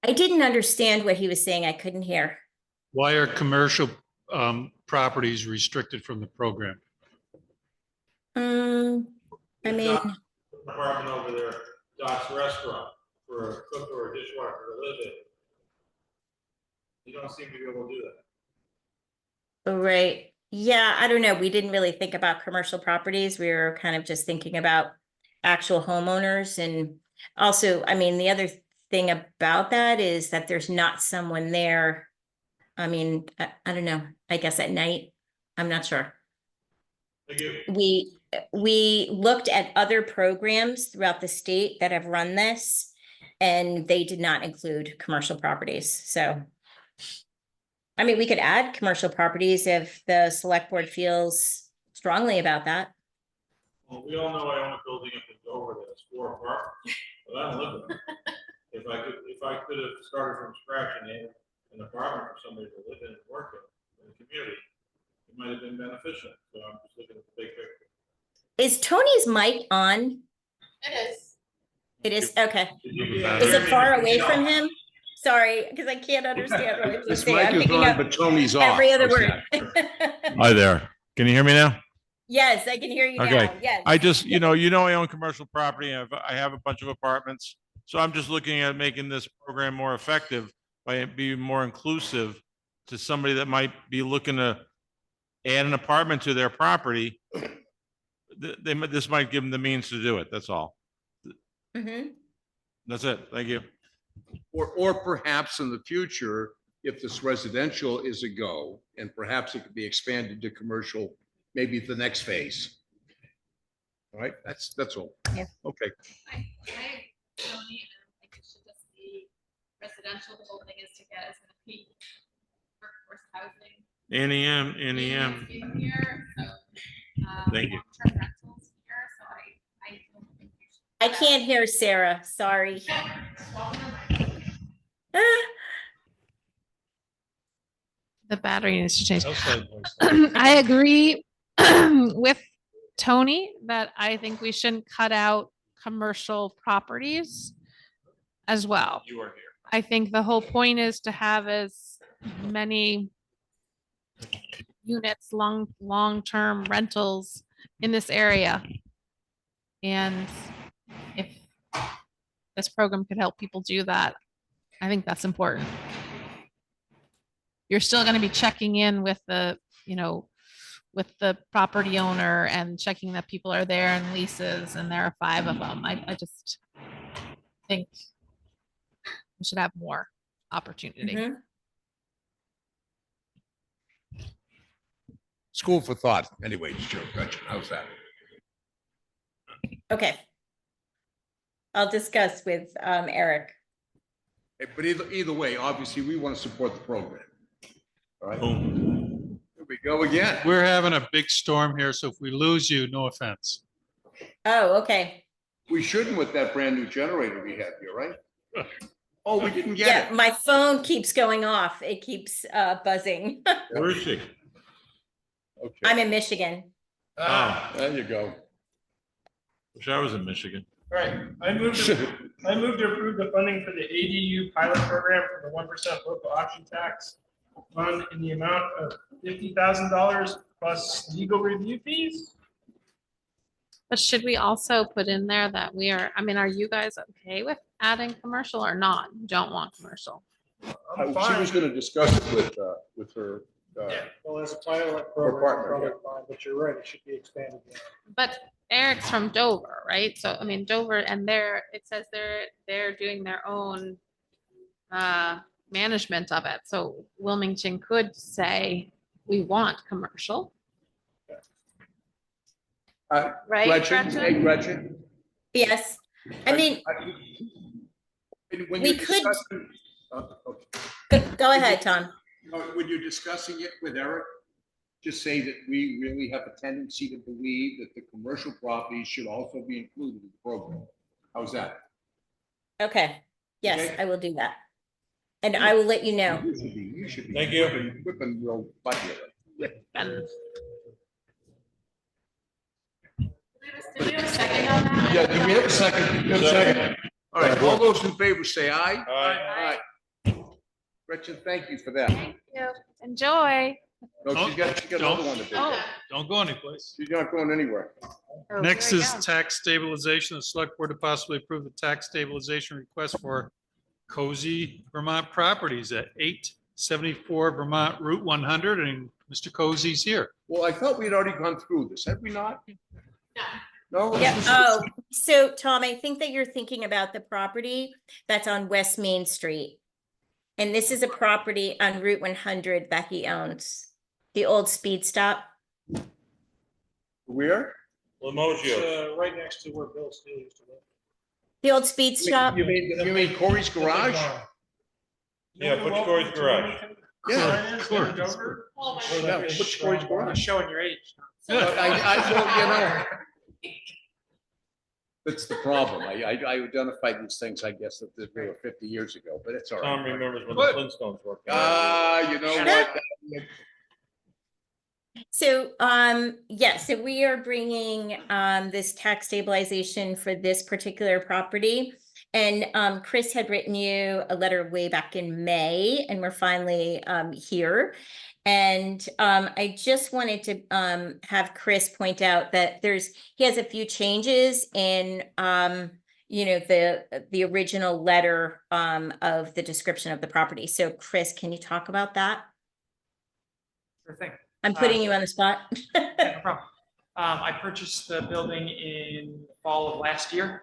I didn't understand what he was saying. I couldn't hear. Why are commercial properties restricted from the program? I mean, Apartment over there, Doc's Restaurant, for a cook or a dishwasher to live in. You don't seem to be able to do that. right. Yeah, I don't know. We didn't really think about commercial properties. We were kind of just thinking about actual homeowners. And also, I mean, the other thing about that is that there's not someone there. I mean, I don't know, I guess at night, I'm not sure. Thank you. We looked at other programs throughout the state that have run this, and they did not include commercial properties, so. I mean, we could add commercial properties if the select board feels strongly about that. Well, we all know I own a building up in Dover that's 4 apartments, but I don't live in it. If I could have started from scratch and had an apartment for somebody to live in and work in the community, it might have been beneficial. So I'm just looking at the big picture. Is Tony's mic on? It is. It is, okay. Yeah. Is it far away from him? Sorry, because I can't understand what he's This saying. mic I'm is picking on, up but Tony's off. every other How's word. that? Hi there. Can you hear me now? Yes, I can hear you Okay. now. Yes. I just, I own commercial property. I have a bunch of apartments. So I'm just looking at making this program more effective by being more inclusive to somebody that might be looking to add an apartment to their property. This might give them the means to do it. That's all. Mhm. That's it. Thank you. Or perhaps in the future, if this residential is a go, and perhaps it could be expanded to commercial, maybe the next phase. All right, that's all. Yeah. Okay. I Tony, and I think it should just be residential. The whole thing is to get as many workforce housing. NEM. units in here, so, Thank you. long-term rentals here, so I don't think we should. I can't hear Sarah, sorry. The battery needs to change. Outside voice. I agree with Tony that I think we shouldn't cut out commercial properties as well. You are here. I think the whole point is to have as many units, long-term rentals in this area. And if this program could help people do that, I think that's important. You're still going to be checking in with the, with the property owner and checking that people are there and leases, and there are 5 of them. I just think we should have more opportunity. Mhm. School for thought. Anyway, sure, Gretchen, how's that? Okay. I'll discuss with Eric. But either way, obviously, we want to support the program. All right, Boom. here we go again. We're having a big storm here, so if we lose you, no offense. Oh, okay. We shouldn't with that brand new generator we have here, right? Oh, we didn't get Yeah, it. my phone keeps going off. It keeps buzzing. Where is she? Okay. I'm in Michigan. There you go. Wish I was in Michigan. All right, I moved to approve the funding for the ADU pilot program for the 1% local option tax fund in the amount of $50,000 plus legal review fees. But should we also put in there that are you guys okay with adding commercial or not? You don't want commercial. I'm She fine. was going to discuss it with her. Well, as a pilot Or program, partner, probably fine, but you're right, it should be expanded. But Eric's from Dover, right? So, Dover, and it says they're doing their own management of it. So Wilmington could say, we want commercial. Right, Gretchen, Gretchen? hey, Gretchen. Yes. I mean, When we you're could- discussing- okay. go ahead, Tom. When you're discussing it with Eric, just say that we really have a tendency to believe that the commercial properties should also be included in the program. How's that? Okay. Yes, Okay. I will do that. And I will let you know. You should be. Thank you. Whipping real butt here. And Do we have a second on that? Yeah, do we have a second? We have a second. All right, all those in favor say aye. Aye. Aye. Gretchen, thank you for that. thank you. Enjoy. No, she's got another Don't- one to do. Oh. Don't go anyplace. She's not going anywhere. Next is tax stabilization. The select board to possibly approve the tax stabilization request for Cozy Vermont Properties at 874 Vermont Route 100, and Mr. Cozy's here. Well, I thought we'd already gone through this, have we not? No? Yeah, oh, so Tom, I think that you're thinking about the property that's on West Main Street. And this is a property on Route 100 that he owns, the old speed stop. Where? Lemogio. Right next to where Bill Steele used to live. The old speed stop. You mean Corey's garage? Yeah, Butch Corey's garage. Yeah. Corey. Oh, my Yeah, God. Butch Corey's I'm garage. showing your age. Well, that's the problem. I identified these things, I guess, that they were 50 years ago, but it's all right. Tom remembers when the What? Flintstones were. You know what? So, so we are bringing, this tax stabilization for this particular property. And, Chris had written you a letter way back in May, and we're finally, here. And, I just wanted to, have Chris point out that he has a few changes in, the original letter, of the description of the property. So Chris, can you talk about that? Sure thing. I'm putting you on the spot. No problem. I purchased the building in the fall of last year.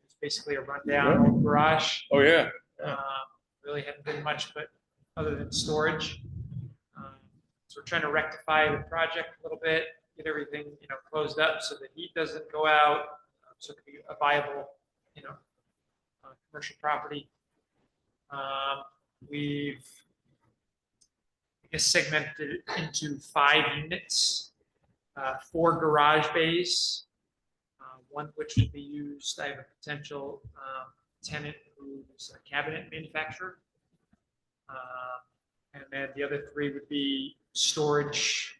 It's basically a rundown old garage. Oh, yeah. Really hadn't been much, but other than storage. So we're trying to rectify the project a little bit, get everything, closed up so the heat doesn't go out. So it could be a viable, commercial property. We've segmented it into 5 units, 4 garage bays, one which would be used. I have a potential tenant who's a cabinet manufacturer. And then the other 3 would be storage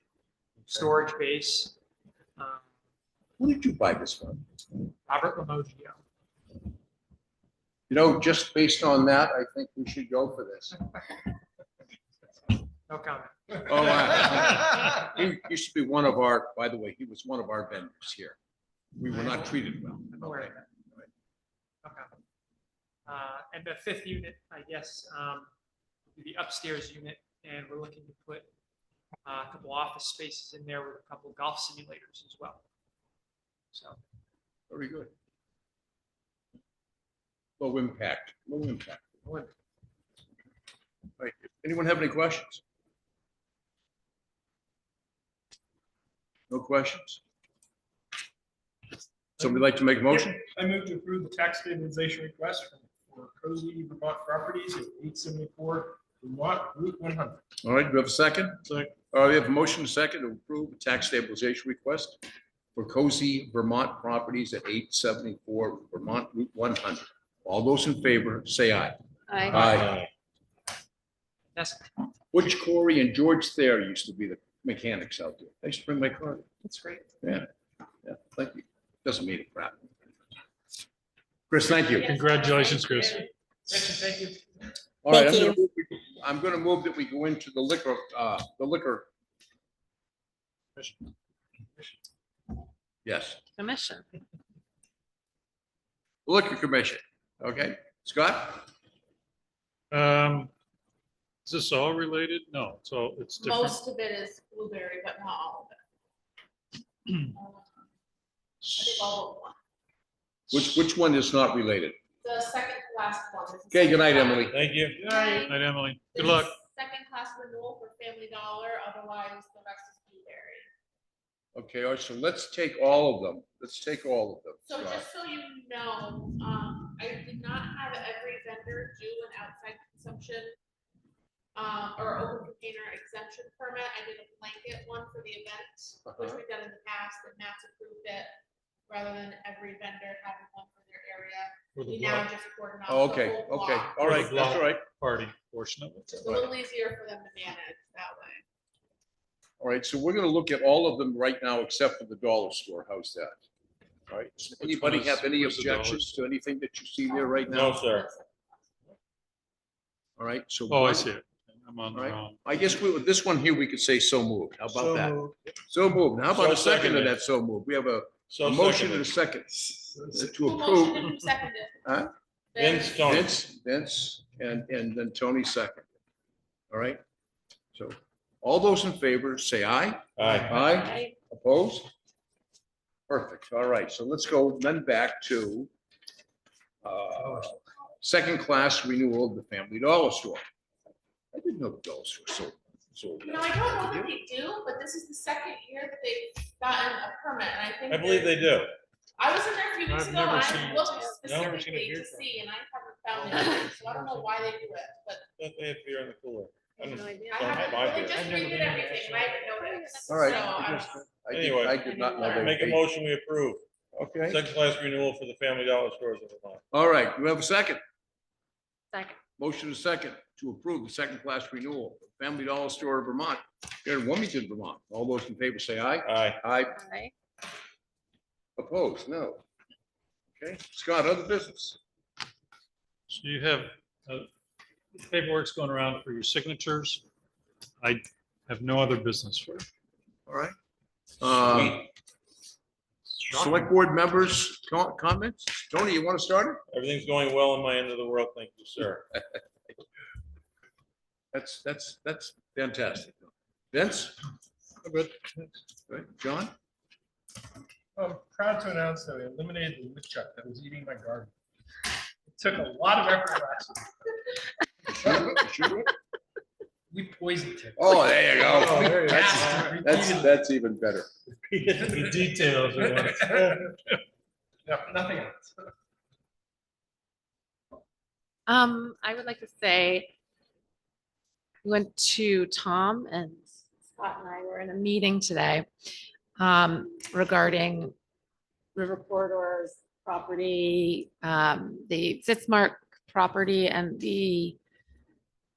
base. Who did you buy this from? Robert Lemogio. Just based on that, I think we should go for this. No comment. Oh, wow. He used to be one of our, by the way, he was one of our vendors here. We were not treated well. I'm aware of that. Okay. And the 5th unit, I guess, would be the upstairs unit, and we're looking to put a couple office spaces in there with a couple golf simulators as well. So. Very good. Low impact. Right. Anyone have any questions? No questions? Somebody like to make a motion? I move to approve the tax stabilization request for Cozy Vermont Properties at 874 Vermont Route 100. All right, do we have a second? Second. We have a motion second to approve the tax stabilization request for Cozy Vermont Properties at 874 Vermont Route 100. All those in favor, say aye. Aye. Yes. Butch Corey and George Thayer used to be the mechanics out there. I used to bring my car. That's great. Yeah, thank you. Doesn't mean it crap. Chris, thank you. Congratulations, Chris. Thank you. All right, Thank I'm gonna move that we go into the liquor. Yes, Commission. Liquor Commission. Okay, Scott? Is this all related? No, it's different. Most of it is blueberry, but not all of it. I think all of them. Which one is not related? The second to last one. is the Okay, good night, second Emily. Thank you. class. Night. Night, Emily. Good This luck. is Second class renewal for Family Dollar, otherwise the rest is blueberry. Okay, all right, so let's take all of them. So Scott. just so you know, I did not have every vendor do an outside consumption or open container exemption permit. I did a blanket one for the event, which we've done in the past, and Matt's approved it, rather than every vendor having one for their area. For the We now block. just cordon off Oh, the okay, whole okay, block. all right, that's all right. Party portion of it. Just a little easier for them to manage that way. All right, so we're gonna look at all of them right now except for the dollar store. How's that? All right, does anybody one is- have any where's the dollar objections to anything that you see there right now? No, sir. All right, so. Oh, I see it. I'm on All the right. wrong. I guess with this one here, we could say so moved. How about So that? moved. So moved. Now, how about a So second of seconded. that so moved? We have a So motion and a seconded. second to Who motioned and approve. who seconded? Huh? Vince, Tony. Vince, and then Tony second. All right. So all those in favor, say aye. Aye. Aye. Opposed? Perfect. All right. So let's go then back to second class renewal of the Family Dollar Store. I didn't know the dollar store sold. You know, I don't know that they do, but this is the second year that they've gotten a permit, and I think. I believe they do. I was in there a few weeks I've ago, never and seen I it. looked Never seen specifically it here to from. see, and I haven't found anything, so I don't know why they do it, but Don't they have beer in the cooler? I don't I don't have haven't, my well, they beer. just I've never redid been in everything, and I haven't noticed. All right. So I was- Anyway, I did not know. Make a motion, we approve. Okay. Second class renewal for the Family Dollar stores in Vermont. All right. Do we have a second? Second. Motion is second to approve the second class renewal of Family Dollar Store of Vermont here in Wilmington, Vermont. All those in favor say aye. Aye. Aye. Aye. Opposed? No. Okay. Scott, other business? So you have paperwork's going around for your signatures. I have no other business for you. All right. Select board members, comments? Tony, you want to start it? Everything's going well in my end of the world. Thank you, sir. That's fantastic. Vince? Good. John? I'm proud to announce that we eliminated the woodchuck that was eating my garden. It took a lot of effort last year. We poisoned it. Oh, there you go. Oh, there you go. That's even better. The details are what- No, nothing else. I would like to say, we went to Tom and Scott and I were in a meeting today regarding River Corridors property, the Sitzmark property and the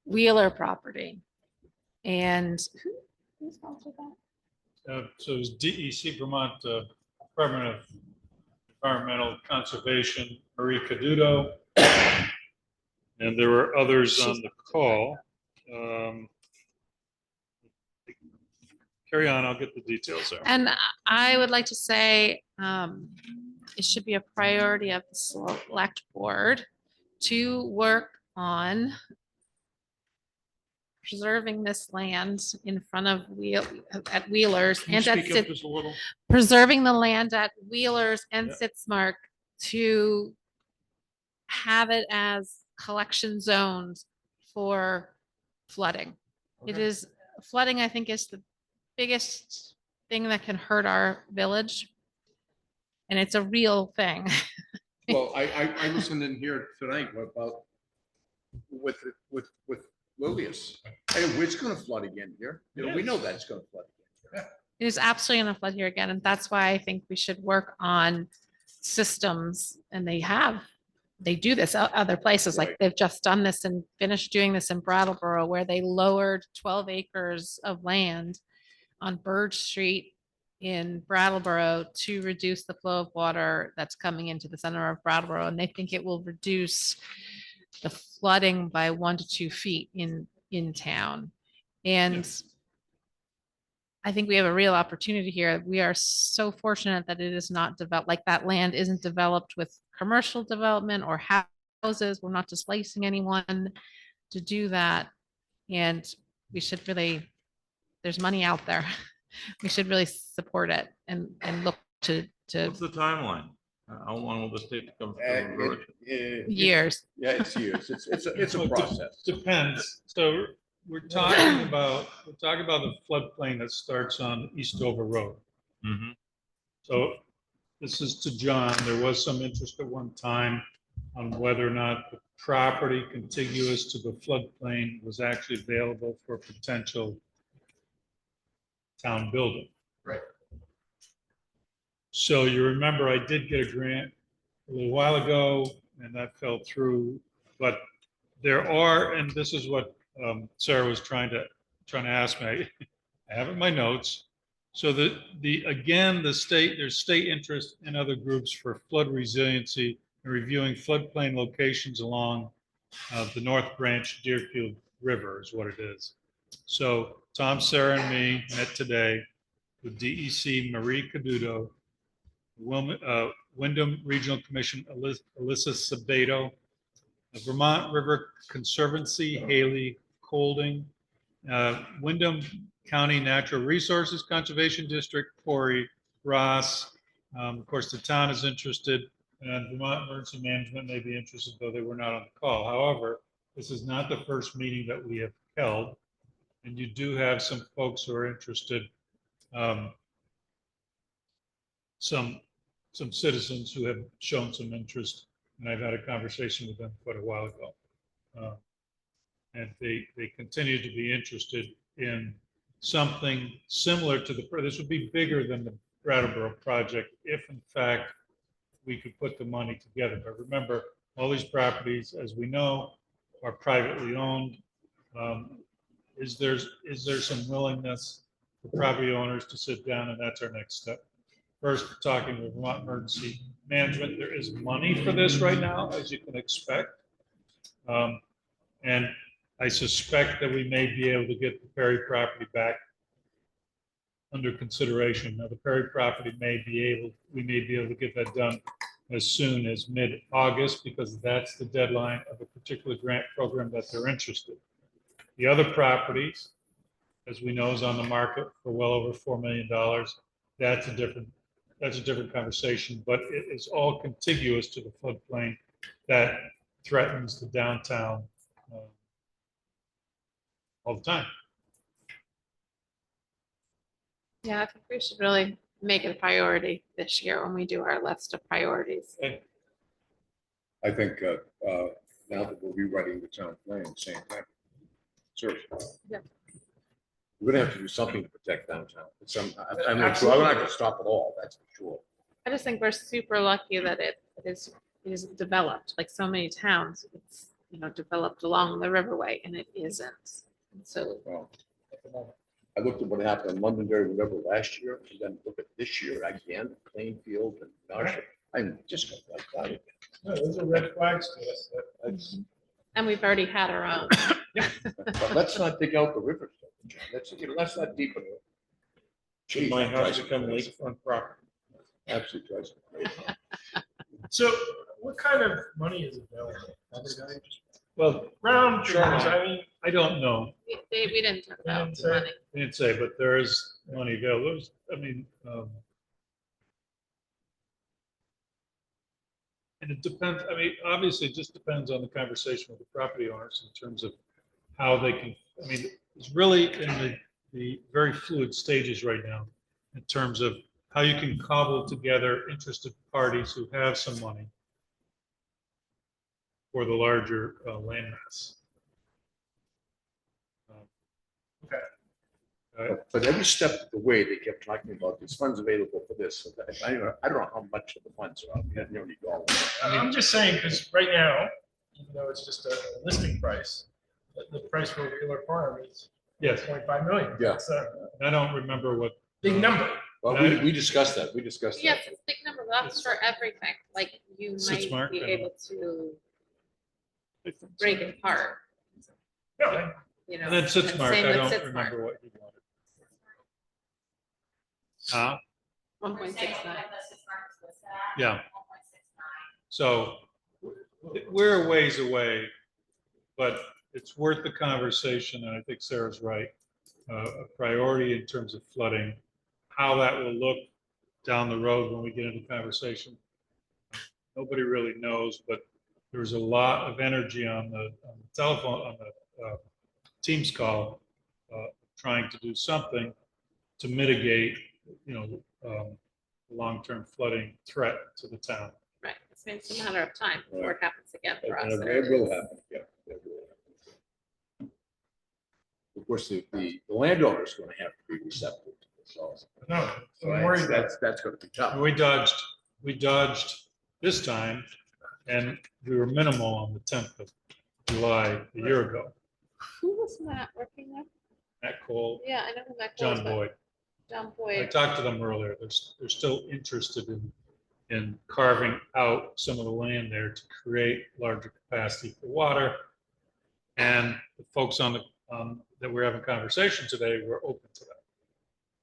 Wheeler property. And who sponsored that? So it was DEC Vermont, Department of Environmental Conservation, Marie Caduto. And there were others on the call. Carry on, I'll get the details there. And I would like to say, it should be a priority of the select board to work on preserving this land in front of at Wheelers Can you and at speak up just a little? preserving the land at Wheelers and Yeah. Sitzmark to have it as collection zones for flooding. It Okay. is, flooding, I think, is the biggest thing that can hurt our village. And it's a real thing. Well, I listened in here tonight about with Lilius. And it's gonna flood again here. You know, we know that it's gonna flood again. It is absolutely gonna flood here again, and that's why I think we should work on systems, and they do this other places, like Right. they've just done this and finished doing this in Brattleboro, where they lowered 12 acres of land on Burge Street in Brattleboro to reduce the flow of water that's coming into the center of Brattleboro, and they think it will reduce the flooding by 1 to 2 feet in town. And I think we have a real opportunity here. We are so fortunate that it is not developed, like that land isn't developed with commercial development or houses. We're not displacing anyone to do that. And we should really, there's money out there. We should really support it and look to What's the timeline? How long will this take to come through? years. Yeah, it's years. It's a Well, it process. Depends. So we're talking about the floodplain that starts on East Dover Road. Mhm. So this is to John. There was some interest at one time on whether or not the property contiguous to the floodplain was actually available for potential town building. Right. So you remember I did get a grant a little while ago and that fell through, but there are, and this is what Sarah was trying to ask me. I have it in my notes. So there's state interest in other groups for flood resiliency and reviewing floodplain locations along the North Branch Deerfield river is what it is. So Tom, Sarah, and me met today with DEC Marie Caduto, Wyndham Regional Commission Alyssa Sabato, the Vermont River Conservancy Haley Colding, Wyndham County Natural Resources Conservation District Corey Ross. Of course, the town is interested, and Vermont Emergency Management may be interested, though they were not on the call. However, this is not the first meeting that we have held, and you do have some folks who are interested. Some citizens who have shown some interest, and I've had a conversation with them quite a while ago. And they continue to be interested in something similar to this would be bigger than the Brattleboro project if in fact we could put the money together. But remember, all these properties, as we know, are privately owned. Is there some willingness for property owners to sit down, and that's our next step. First, talking with Vermont Emergency Management. There is money for this right now, as you can expect. And I suspect that we may be able to get the Perry property back under consideration. Now, the Perry property we may be able to get that done as soon as mid-August, because that's the deadline of a particular grant program that they're interested. The other properties, as we know, is on the market for well over $4 million. That's a different conversation, but it is all contiguous to the floodplain that threatens the downtown all the time. Yeah, I think we should really make it a priority this year when we do our list of priorities. I think now that we'll be writing the town plan at the same time. Seriously. Yeah. We're gonna have to do something to protect downtown. I'm not gonna stop at all, that's for sure. I just think we're super lucky that it is developed, like so many towns, it's, developed along the riverway, and it isn't. And so, Well, I looked at what happened in Londonderry River last year, and then look at this year again, Plainfield and Narsha. I'm just gonna like that. No, those are red flags to us. That's and we've already had our own. But let's not dig out the river stuff, John. Let's not deepen it. Should my house become lakefront property? Absolutely. Drives me crazy. So what kind of money is available? Well, Round figures, I mean, I don't know. We didn't talk about didn't the say. money. I didn't say, but there is money available. And it depends, obviously, it just depends on the conversation with the property owners in terms of how they can, it's really in the very fluid stages right now in terms of how you can cobble together interested parties who have some money for the larger landmass. But every step of the way, they kept talking about these funds available for this. So that. I don't know how much of the funds are out there. I'm just saying, because right now, even though it's just a listing price, the price for a Wheeler Farm is Yes. 0.5 million. Yeah. It's a I don't remember what. big number. Well, we discussed that. Yes, it's a big number. That's for everything. Like you Sits might mark, be I able to break it apart. No, And then Sitzmark, same I with don't Sitzmark. remember what you wanted. Huh? 1.69. Yeah. So we're a ways away, but it's worth the conversation, and I think Sarah's right. A priority in terms of flooding, how that will look down the road when we get into conversation. Nobody really knows, but there was a lot of energy on the telephone, on the Teams call, trying to do something to mitigate, long-term flooding threat to the town. Right. It's a matter of time before it happens again for us. It will happen, yeah. It will happen. Of course, the landowner is going to have to be receptive to this also. no, don't worry about it. That's going to be tough. We dodged this time, and we were minimal on the 10th of July a year ago. Who was that working there? Matt Cole, Yeah, I know who that was. John Boyd. John I Boyd. talked to them earlier. They're still interested in carving out some of the land there to create larger capacity for water. And the folks on the, that we're having conversation today, were open to that.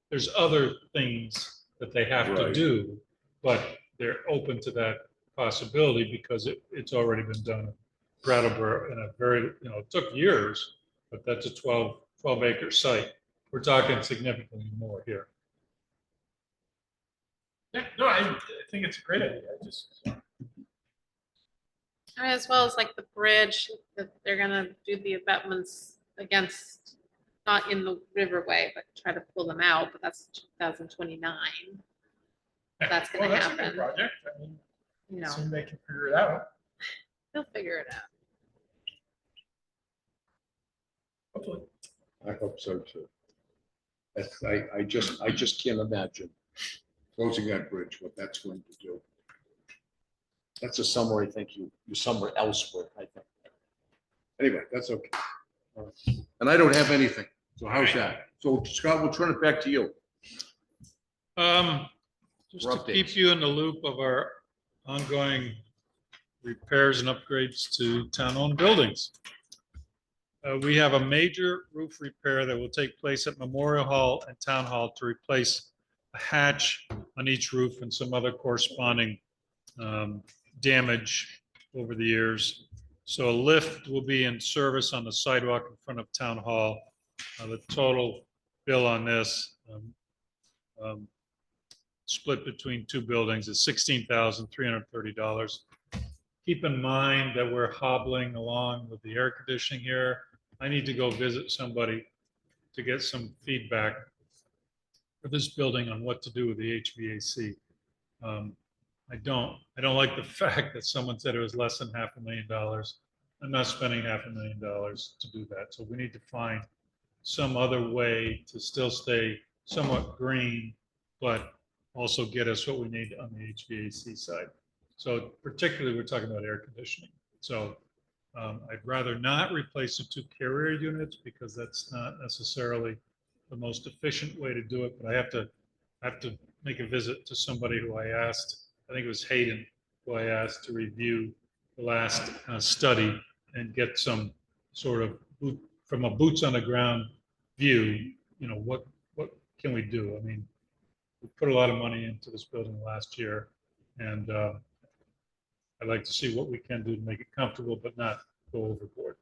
There's other things that they have to Right. do, but they're open to that possibility because it's already been done in Brattleboro in a very, it took years, but that's a 12 acre site. We're talking significantly more here. Yeah, no, I think it's a great idea. I just, As well as like the bridge, that they're gonna do the abutments against, not in the riverway, but try to pull them out, but that's 2029. That's well, gonna that's a good happen, project. I mean, you know, assume they can figure it out. they'll figure it out. Hopefully. I hope so too. I just can't imagine closing that bridge, what that's going to do. That's a somewhere I think you somewhere elsewhere, I think. Anyway, that's okay. And I don't have anything. So how's that? So Scott, we'll turn it back to you. Just For to keep updates. you in the loop of our ongoing repairs and upgrades to town-owned buildings. We have a major roof repair that will take place at Memorial Hall and Town Hall to replace a hatch on each roof and some other corresponding damage over the years. So a lift will be in service on the sidewalk in front of Town Hall. The total bill on this split between two buildings is $16,330. Keep in mind that we're hobbling along with the air conditioning here. I need to go visit somebody to get some feedback for this building on what to do with the HVAC. I don't like the fact that someone said it was less than $500,000. I'm not spending $500,000 to do that. So we need to find some other way to still stay somewhat green, but also get us what we need on the HVAC side. So particularly, we're talking about air conditioning. So I'd rather not replace the two carrier units because that's not necessarily the most efficient way to do it. But I have to make a visit to somebody who I asked, I think it was Hayden, who I asked to review the last study and get some sort of from a boots on the ground view, what can we do? I mean, we put a lot of money into this building last year, and I'd like to see what we can do to make it comfortable, but not go overboard.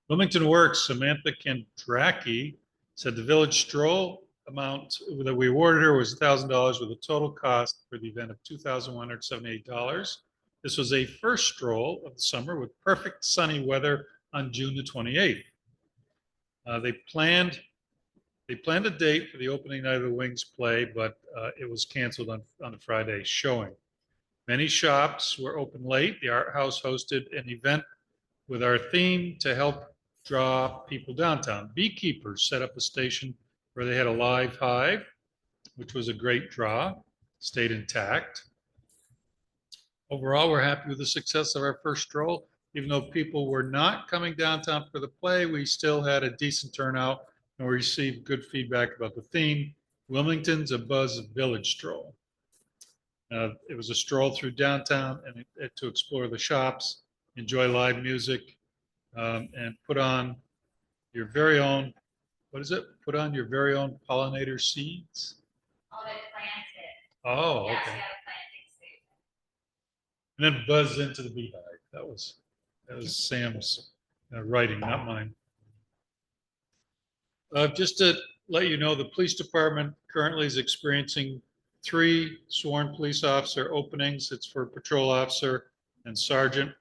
Wilmington Works, Samantha Kendracky said the village stroll amount that we awarded her was $1,000 with a total cost for the event of $2,178. This was a first stroll of the summer with perfect sunny weather on June the 28th. They planned a date for the opening night of the Wings play, but it was canceled on the Friday showing. Many shops were open late. The Art House hosted an event with our theme to help draw people downtown. Beekeepers set up a station where they had a live hive, which was a great draw, stayed intact. Overall, we're happy with the success of our first stroll. Even though people were not coming downtown for the play, we still had a decent turnout and we received good feedback about the theme. Wilmington's a Buzz Village Stroll. It was a stroll through downtown and to explore the shops, enjoy live music, and put on your very own, what is it? Put on your very own pollinator seeds? Oh, they planted. Oh, Yes, okay. we had a planting station. And then buzz into the beehive. That was Sam's writing, not mine. Just to let you know, the police department currently is experiencing 3 sworn police officer openings. It's for patrol officer and sergeant.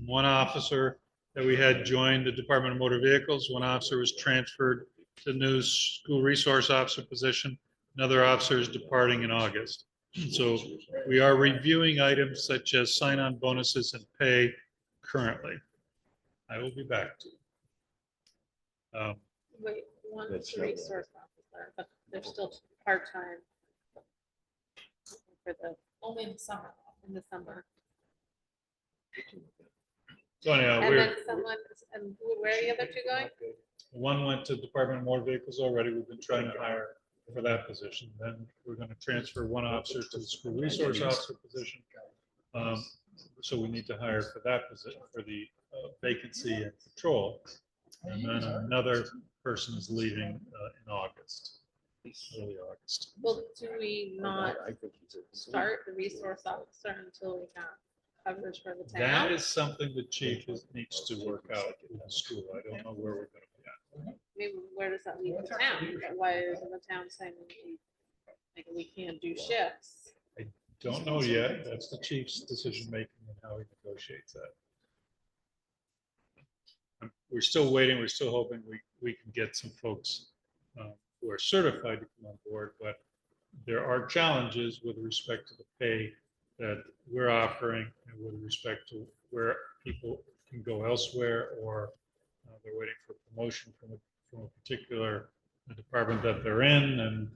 1 officer that we had joined the Department of Motor Vehicles. 1 officer was transferred to the new school resource officer position. Another officer is departing in August. So we are reviewing items such as sign-on bonuses and pay currently. I will be back to you. Wait, one That's is a resource officer, but they're still part-time. For the, only in the summer, in the summer. So anyhow, And then someone, and where are the other 2 going? 1 went to Department of Motor Vehicles already. We've been trying to hire for that position. Then we're going to transfer 1 officer to the school resource officer position. So we need to hire for that position, for the vacancy in patrol. And then another person is leaving in August, early August. Well, do we not start the resource officer until we have coverage for the That town? is something the chief needs to work out in the school. I don't know where we're gonna be at. I mean, where does that leave the town? Why isn't the town saying we can't do shifts? Don't know yet. That's the chief's decision making and how he negotiates that. We're still waiting. We're still hoping we can get some folks who are certified to come on board, but there are challenges with respect to the pay that we're offering and with respect to where people can go elsewhere, or they're waiting for promotion from a particular department that they're in, and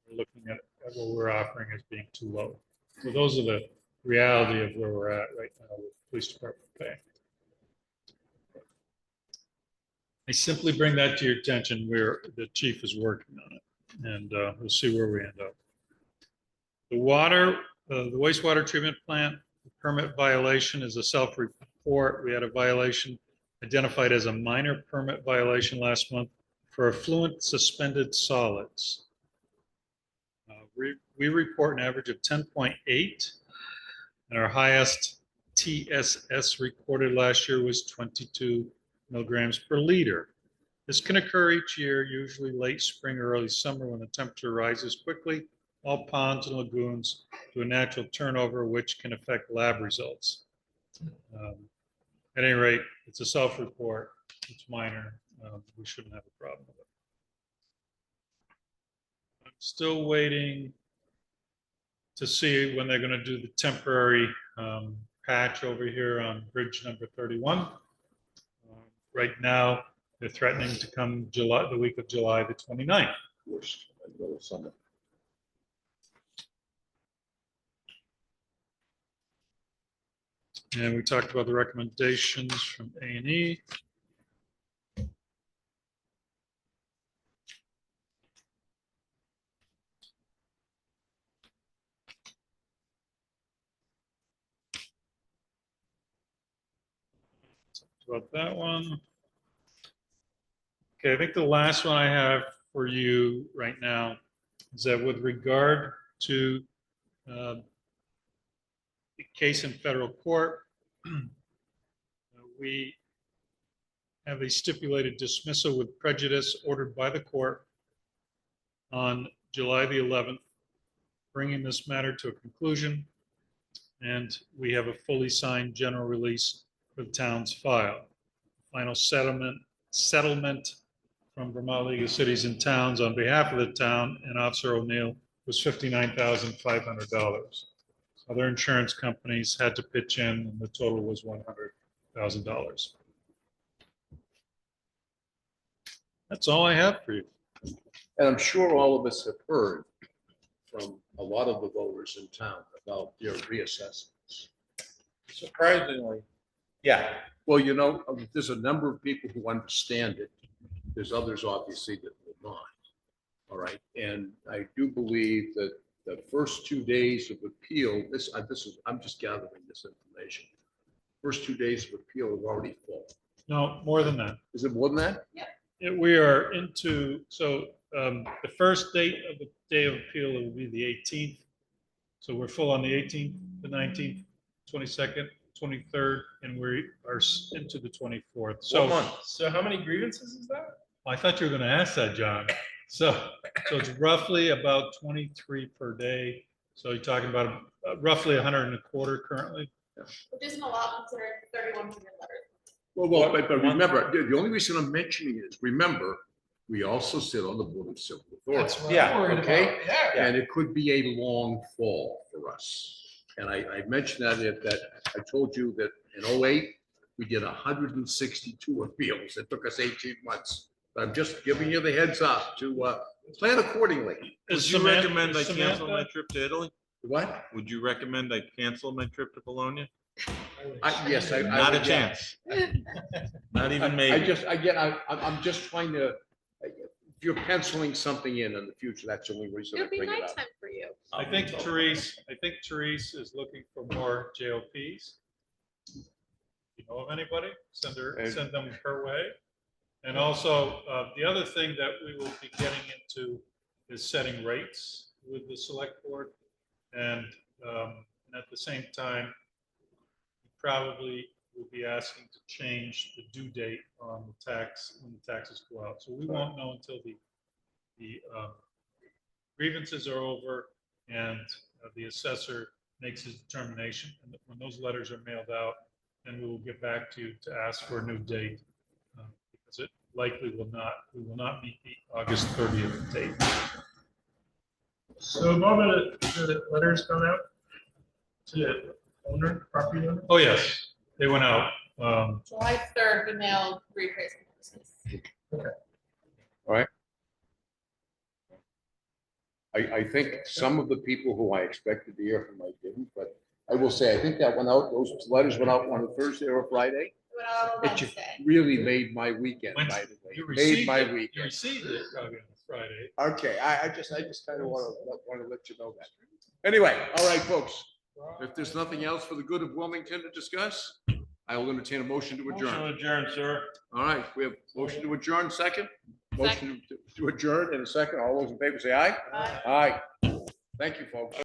we're looking at what we're offering as being too low. So those are the reality of where we're at right now with police department pay. I simply bring that to your attention where the chief is working on it, and we'll see where we end up. The wastewater treatment plant permit violation is a self-report. We had a violation identified as a minor permit violation last month for effluent suspended solids. We report an average of 10.8, and our highest TSS recorded last year was 22 milligrams per liter. This can occur each year, usually late spring or early summer when the temperature rises quickly. All ponds and lagoons do a natural turnover, which can affect lab results. At any rate, it's a self-report. It's minor. We shouldn't have a problem with it. I'm still waiting to see when they're going to do the temporary patch over here on bridge number 31. Right now, they're threatening to come the week of July the 29th. And we talked about the recommendations from A&E. Talked about that one. Okay, I think the last one I have for you right now is that with regard to the case in federal court, we have a stipulated dismissal with prejudice ordered by the court on July the 11th, bringing this matter to a conclusion. And we have a fully signed general release for the town's file. Final settlement from Vermont League of Cities and Towns on behalf of the town and Officer O'Neill was $59,500. Other insurance companies had to pitch in, and the total was $100,000. That's all I have for you. And I'm sure all of us have heard from a lot of the voters in town about their reassessments. Surprisingly, yeah. Well, you know, there's a number of people who understand it. There's others obviously that will not. All right. And I do believe that the first 2 days of appeal, I'm just gathering this information. First 2 days of appeal have already fallen. No, more than that. Is it more than that? Yeah. We are into, so the first date of the day of appeal will be the 18th. So we're full on the 18th, the 19th, 22nd, 23rd, and we are into the 24th. So, So how many grievances is that? I thought you were going to ask that, John. So it's roughly about 23 per day. So you're talking about roughly 125 currently. Which isn't a lot considering 3100 letters. Well, but remember, the only reason I'm mentioning it is, remember, we also sit on the Board of Civil Authority. Okay? And it could be a long fall for us. And I mentioned that I told you that in 2008, we did 162 appeals. It took us 18 months. I'm just giving you the heads up to plan accordingly. Would you recommend I cancel my trip to Italy? What? Would you recommend I cancel my trip to Bologna? Yes. Not a chance. Not even maybe. I'm just trying to, if you're penciling something in the future, that's the only reason I It'd be bring it up. nighttime for you. I think Therese is looking for more JOPs. you know of anybody, send And- them her way. And also, the other thing that we will be getting into is setting rates with the select board. And at the same time, we probably will be asking to change the due date on the tax, when the taxes go out. So we won't know until the grievances are over and the assessor makes his determination. And when those letters are mailed out, then we will get back to you to ask for a new date. Because it likely will not, we will not meet the August 30th date. So have all the letters gone out to the owner, property owner? Oh, yes, they went out. July 3rd, we mailed reappraisal notices. All right. I think some of the people who I expected to hear from, I didn't, but I will say, I think that went out, those letters went out on a Thursday or a Friday. We went out on It just Wednesday. really made my weekend, by the way. You Made received my it, you weekend. received it probably on Friday. Okay, I just kind of want to let you know that. Anyway, all right, folks. If there's nothing else for the good of Wilmington to discuss, I will entertain a motion to Motion adjourn. adjourned, sir. All right, we have motion to adjourn, second. Motion to adjourn in a second. All those in favor say aye. Aye. Aye. Thank you, folks.